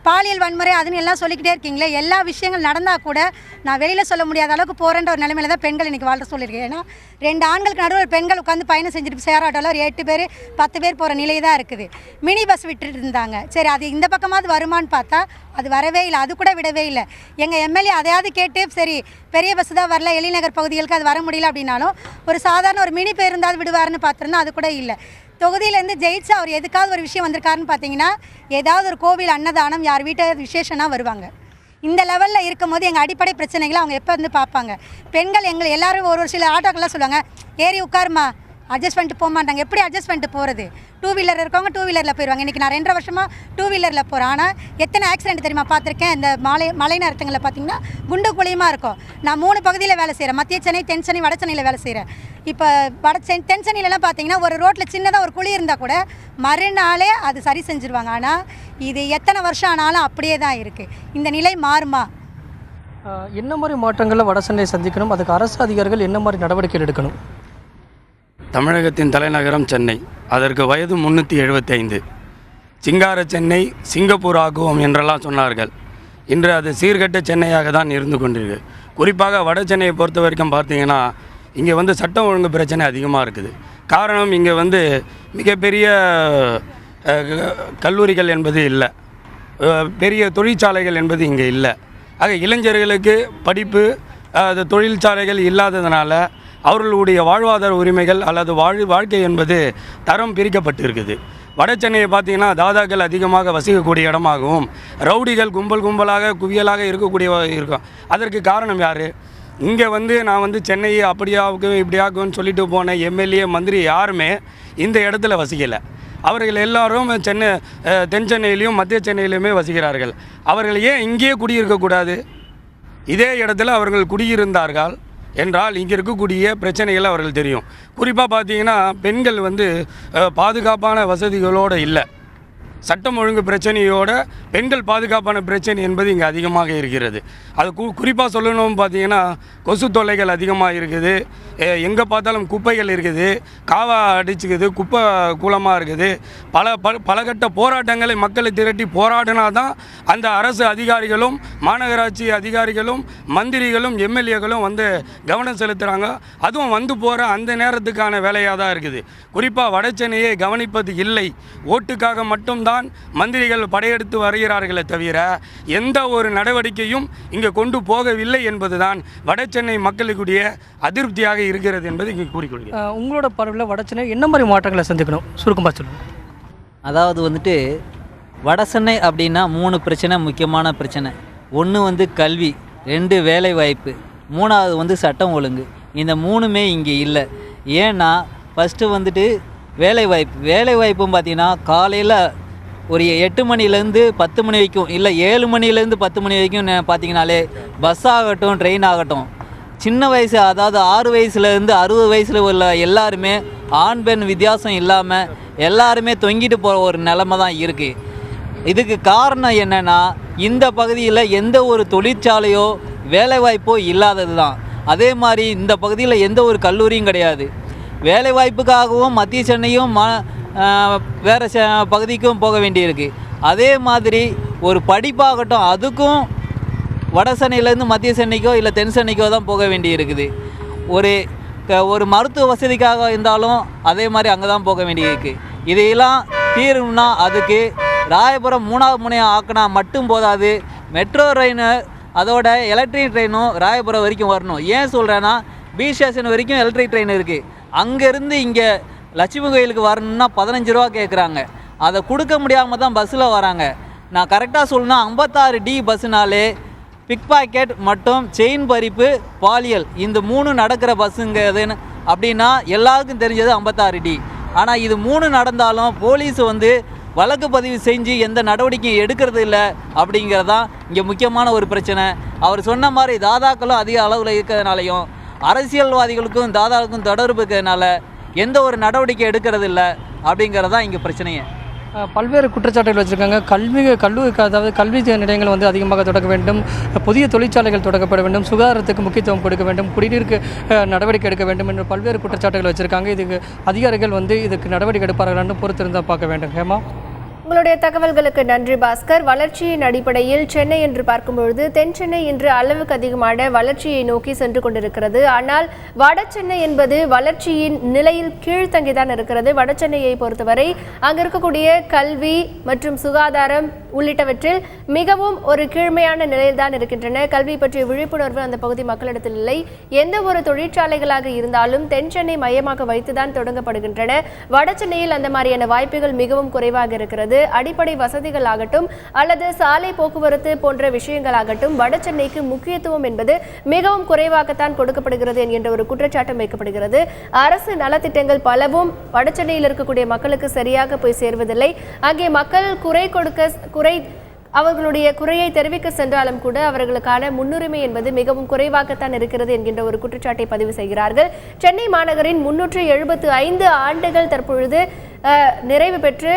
பாலியல் வன்முறை அதுன்னு எல்லாம் சொல்லிக்கிட்டே இருக்கீங்களே, எல்லா விஷயங்கள் நடந்தால் கூட நான் வெளியில் சொல்ல முடியாத அளவுக்கு போகிறேன்ற ஒரு நிலைமையில தான் பெண்கள் இன்றைக்கி வாழ்ற சொல்லியிருக்கேன். ஏன்னா 2 ஆண்களுக்கு நடுவில் பெண்கள் உட்காந்து பயணம் செஞ்சுட்டு ஷேர் ஆட்டோவில் ஒரு 8 பேர் 10 பேர் போகிற நிலை தான் இருக்குது. மினி பஸ் விட்டுட்டு இருந்தாங்க. சரி, அது இந்த பக்கமாவது வருமானு பார்த்தா அது வரவே இல்லை, அது கூட விடவே இல்லை. எங்கள் எம்எல்ஏ அதையாவது கேட்டு சரி பெரிய பஸ் தான் வரல, எழில்நகர் பகுதிகளுக்கு அது வர முடியல அப்படின்னாலும் ஒரு சாதாரண ஒரு மினி பேருந்தாவது விடுவாருன்னு பார்த்துருந்தா அது கூட இல்லை. தொகுதியிலேருந்து ஜெயிச்சு அவர் எதுக்காவது ஒரு விஷயம் வந்திருக்காருன்னு பார்த்தீங்கன்னா ஏதாவது ஒரு கோவில் அன்னதானம் யார் வீட்டை விசேஷனாக வருவாங்க. இந்த லெவலில் இருக்கும் போது எங்கள் அடிப்படை பிரச்சனைகளை அவங்க எப்போ வந்து பார்ப்பாங்க. பெண்கள் எங்களை எல்லோரும் ஒரு சில ஆட்டோக்கெல்லாம் சொல்லுவாங்க, ஏறி உட்காருமா, அட்ஜஸ்ட் பண்ணிட்டு போக மாட்டாங்க. எப்படி அட்ஜஸ்ட் பண்ணிட்டு போகிறது? 2 வீலர் இருக்கவங்க 2 வீலரில் போயிடுவாங்க. இன்றைக்கி நான் 2.5 வருஷமாக 2 வீலரில் போகிறேன். ஆனால் எத்தனை ஆக்சிடென்ட் தெரியுமா பார்த்துருக்கேன். இந்த மலை நேரத்துங்களில் பார்த்தீங்கன்னா குண்டு குழியுமாக இருக்கும். நான் 3 பகுதியில் வேலை செய்கிறேன். மத்திய சென்னை, தென் சென்னை, வட சென்னையில் வேலை செய்கிறேன். இப்போ தென் சென்னையிலலாம் பார்த்தீங்கன்னா ஒரு ரோட்டில் சின்னதாக ஒரு குழி இருந்தால் கூட மறுநாளே அது சரி செஞ்சுருவாங்க. ஆனால் இது எத்தனை வருஷம் ஆனாலும் அப்படியே தான் இருக்குது. இந்த நிலை மாறுமா? என்ன மாதிரி மாற்றங்களை வட சென்னையை சந்திக்கணும், அதுக்கு அரசு அதிகாரிகள் என்ன மாதிரி நடவடிக்கை எடுக்கணும்? தமிழகத்தின் தலைநகரம் சென்னை, அதற்கு வயது 375. சிங்கார சென்னை சிங்கப்பூர் ஆக்குவோம் என்றெல்லாம் சொன்னார்கள். இன்று அது சீர்கெட்ட சென்னையாக தான் இருந்து கொண்டிருக்கு. குறிப்பாக வட சென்னையை பொறுத்த வரைக்கும் பார்த்தீங்கன்னா இங்கே வந்து சட்டம் ஒழுங்கு பிரச்சனை அதிகமாக இருக்குது. காரணம் இங்கே வந்து மிகப்பெரிய கல்லூரிகள் என்பது இல்லை, பெரிய தொழிற்சாலைகள் என்பது இங்கே இல்லை. ஆக இளைஞர்களுக்கு படிப்பு அது தொழிற்சாலைகள் இல்லாததுனால அவர்களுடைய வாழ்வாதார உரிமைகள் அல்லது வாழ்க்கை என்பது தரம் பிரிக்கப்பட்டு இருக்குது. வட சென்னையை பார்த்தீங்கன்னா தாதாக்கள் அதிகமாக வசிக்கக்கூடிய இடமாகவும் ரவுடிகள் கும்பலாக குவியலாக இருக்கும். அதற்கு காரணம் யார்? இங்கே வந்து நான் வந்து சென்னையை அப்படியாக்கும் இப்படியாக்குன்னு சொல்லிட்டு போன எம்எல்ஏ மந்திரி யாருமே இந்த இடத்துல வசிக்கலை. அவர்கள் எல்லாரும் தென் சென்னையிலையும் மத்திய சென்னையிலையுமே வசிக்கிறார்கள். அவர்கள் ஏன் இங்கேயே குடியிருக்கக்கூடாது? இதே இடத்துல அவர்கள் குடியிருந்தார்கள் என்றால் இங்கே இருக்கக்கூடிய பிரச்சனைகள் அவர்கள் தெரியும். குறிப்பாக பார்த்தீங்கன்னா பெண்கள் வந்து பாதுகாப்பான வசதிகளோடு இல்லை. சட்டம் ஒழுங்கு பிரச்சனையோட பெண்கள் பாதுகாப்பான பிரச்சனை என்பது இங்கே அதிகமாக இருக்கிறது. அது குறிப்பாக சொல்லணும்னு பார்த்தீங்கன்னா கொசு தொல்லைகள் அதிகமாக இருக்குது. எங்கே பார்த்தாலும் குப்பைகள் இருக்குது, காவா அடிச்சுக்குது, குப்பை கூலமாக இருக்குது. பலகட்ட போராட்டங்களை மக்களை திரட்டி போராடினா தான் அந்த அரசு அதிகாரிகளும் மாநகராட்சி அதிகாரிகளும் மந்திரிகளும் எம்எல்ஏக்களும் வந்து கவனம் செலுத்துகிறாங்க. அதுவும் வந்து போகிற அந்த நேரத்துக்கான வேலையாக தான் இருக்குது. குறிப்பாக வட சென்னையை கவனிப்பது இல்லை. ஓட்டுக்காக மட்டும்தான் தான் மந்திரிகள் படையெடுத்து வருகிறார்களே தவிர எந்த ஒரு நடவடிக்கையும் இங்கே கொண்டு போகவில்லை என்பதுதான் வடசென்னை மக்களுக்குடைய அதிருப்தியாக இருக்கிறது என்பது இங்கே கூறிக்கொள்கிறேன். உங்களோட பார்வையில் வடசென்னை என்ன மாதிரி மாற்றங்களை சந்திக்கணும் சுருக்கமாக சொல்லுங்கள். அதாவது வந்துட்டு வடசென்னை அப்படின்னா 3 பிரச்சனை, முக்கியமான பிரச்சனை. ஒன்று கல்வி, 2 வேலை வாய்ப்பு, 3வது சட்டம் ஒழுங்கு. இந்த 3மே இங்கே இல்லை. ஏன்னா ஃபஸ்ட்டு வேலைவாய்ப்பும் பார்த்திங்கன்னா காலையில் ஒரு 8 மணிலேருந்து 10 மணி வரைக்கும், இல்லை 7 மணிலேருந்து 10 மணி வரைக்கும் பார்த்திங்கனாலே பஸ் ஆகட்டும், ட்ரெயின் ஆகட்டும், சின்ன வயசு, அதாவது 6 வயசுலேருந்து 60 வயசில் உள்ள எல்லாருமே ஆண் பெண் வித்தியாசம் இல்லாமல் எல்லாருமே தொங்கிட்டு போகிற ஒரு நிலைமை தான் இருக்குது. இதுக்கு காரணம் என்னென்னா இந்த பகுதியில் எந்த ஒரு தொழிற்சாலையோ வேலைவாய்ப்போ இல்லாதது தான். அதே மாதிரி இந்த பகுதியில் எந்த ஒரு கல்லூரியும் கிடையாது. வேலைவாய்ப்புக்காகவும் மத்திய சென்னையும் வேறு பகுதிக்கும் போக வேண்டியிருக்கு. அதே மாதிரி ஒரு படிப்பாகட்டும், அதுக்கும் வட சென்னையிலேருந்து மத்திய சென்னைக்கோ இல்லை தென் சென்னைக்கோ தான் போக வேண்டி இருக்குது. ஒரு மருத்துவ வசதிக்காக இருந்தாலும் அதே மாதிரி அங்கே தான் போக வேண்டியிருக்கு. இதையெல்லாம் தீரணும்னா அதுக்கு ராயபுரம் 3வது முனையாக ஆக்கினா மட்டும் போதாது. மெட்ரோ ட்ரெயின் அதோட எலக்ட்ரிக் ட்ரெயினும் ராயபுரம் வரைக்கும் வரணும். ஏன் சொல்கிறேன்னா பி ஸ்டேஷன் வரைக்கும் எலக்ட்ரிக் ட்ரெயின் இருக்குது. அங்கேருந்து இங்கே லட்சுமி கோயிலுக்கு வரணும்னா 15 ரூபா கேட்குறாங்க. அதை கொடுக்க முடியாமல் தான் பஸ்ஸில் வராங்க. நான் கரெக்டாக சொல்லணும்னா 56D பஸ்ஸுனாலே பிக் பாக்கெட் மற்றும் செயின் பறிப்பு, பாலியல், இந்த 3 நடக்கிற பஸ்ஸுங்கிறதுன்னு அப்படின்னா எல்லாருக்கும் தெரிஞ்சது 56D. ஆனால் இது 3 நடந்தாலும் போலீஸ் வழக்கு பதிவு செஞ்சு எந்த நடவடிக்கையும் எடுக்கிறது இல்லை அப்படிங்கிறதான் இங்கே முக்கியமான ஒரு பிரச்சனை. அவர் சொன்ன மாதிரி தாதாக்களும் அதிக அளவில் இருக்கிறதுனாலையும் அரசியல்வாதிகளுக்கும் தாதாவுக்கும் தொடர்பு இருக்கிறதுனால எந்த ஒரு நடவடிக்கை எடுக்கிறது இல்லை அப்படிங்கிறதான் இங்கே பிரச்சனையே. பல்வேறு குற்றச்சாட்டுகள் வச்சுருக்காங்க. அதாவது கல்வி நிலையங்கள் அதிகமாக தொடங்க வேண்டும், புதிய தொழிற்சாலைகள் தொடங்கப்பட வேண்டும், சுகாதாரத்துக்கு முக்கியத்துவம் கொடுக்க வேண்டும், குடிநீருக்கு நடவடிக்கை எடுக்க வேண்டும் என்று பல்வேறு குற்றச்சாட்டுகள் வச்சுருக்காங்க. இதுக்கு அதிகாரிகள் இதுக்கு நடவடிக்கை எடுப்பார்களான்னு பொறுத்திருந்தால் பார்க்க வேண்டும். ஹேமா, உங்களுடைய தகவல்களுக்கு நன்றி பாஸ்கர். வளர்ச்சியின் அடிப்படையில் சென்னை என்று பார்க்கும்பொழுது தென் சென்னை இன்று அளவுக்கு அதிகமான வளர்ச்சியை நோக்கி சென்று கொண்டிருக்கிறது. ஆனால் வட சென்னை என்பது வளர்ச்சியின் நிலையில் கீழ்த்தங்கிதான் இருக்கிறது. வட சென்னையை பொறுத்தவரை அங்கு இருக்கக்கூடிய கல்வி மற்றும் சுகாதாரம் உள்ளிட்டவற்றில் மிகவும் ஒரு கீழ்மையான நிலையில்தான் இருக்கின்றன. கல்வி பற்றிய விழிப்புணர்வு அந்த பகுதி மக்களிடத்தில் இல்லை. எந்த ஒரு தொழிற்சாலைகளாக இருந்தாலும் தென் சென்னை மையமாக வைத்துதான் தொடங்கப்படுகின்றன. வட சென்னையில் அந்த மாதிரியான வாய்ப்புகள் மிகவும் குறைவாக இருக்கிறது. அடிப்படை வசதிகள் ஆகட்டும் அல்லது சாலை போக்குவரத்து போன்ற விஷயங்களாகட்டும் வட சென்னைக்கு முக்கியத்துவம் என்பது மிகவும் குறைவாகத்தான் கொடுக்கப்படுகிறது என்கின்ற ஒரு குற்றச்சாட்டம் வைக்கப்படுகிறது. அரசு நலத்திட்டங்கள் பலவும் வட சென்னையில் இருக்கக்கூடிய மக்களுக்கு சரியாக போய் சேர்வதில்லை. அங்கே மக்கள் அவர்களுடைய குறையை தெரிவிக்க சென்றாலும் கூட அவர்களுக்கான முன்னுரிமை என்பது மிகவும் குறைவாகத்தான் இருக்கிறது என்கின்ற ஒரு குற்றச்சாட்டை பதிவு செய்கிறார்கள். சென்னை மாநகரின் 375 ஆண்டுகள் தற்பொழுது நிறைவு பெற்று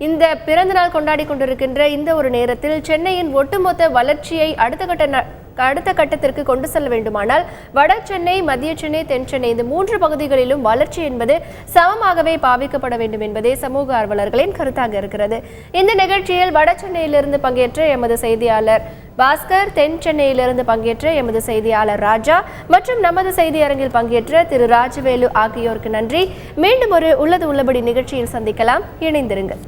இந்த பிறந்தநாள் கொண்டாடி கொண்டிருக்கின்ற இந்த ஒரு நேரத்தில் சென்னையின் ஒட்டுமொத்த வளர்ச்சியை அடுத்த கட்டத்திற்கு கொண்டு செல்ல வேண்டுமானால் வட சென்னை, மத்திய சென்னை, தென் சென்னை இந்த 3 பகுதிகளிலும் வளர்ச்சி என்பது சமமாகவே பாவிக்கப்பட வேண்டும் என்பதே சமூக ஆர்வலர்களின் கருத்தாக இருக்கிறது. இந்த நிகழ்ச்சியில் வட சென்னையிலிருந்து பங்கேற்ற எமது செய்தியாளர் பாஸ்கர், தென் சென்னையிலிருந்து பங்கேற்ற எமது செய்தியாளர் ராஜா மற்றும் நமது செய்தி அரங்கில் பங்கேற்ற திரு ராஜவேலு ஆகியோருக்கு நன்றி. மீண்டும் ஒரு உள்ளது உள்ளபடி நிகழ்ச்சியில் சந்திக்கலாம். இணைந்திருங்கள்.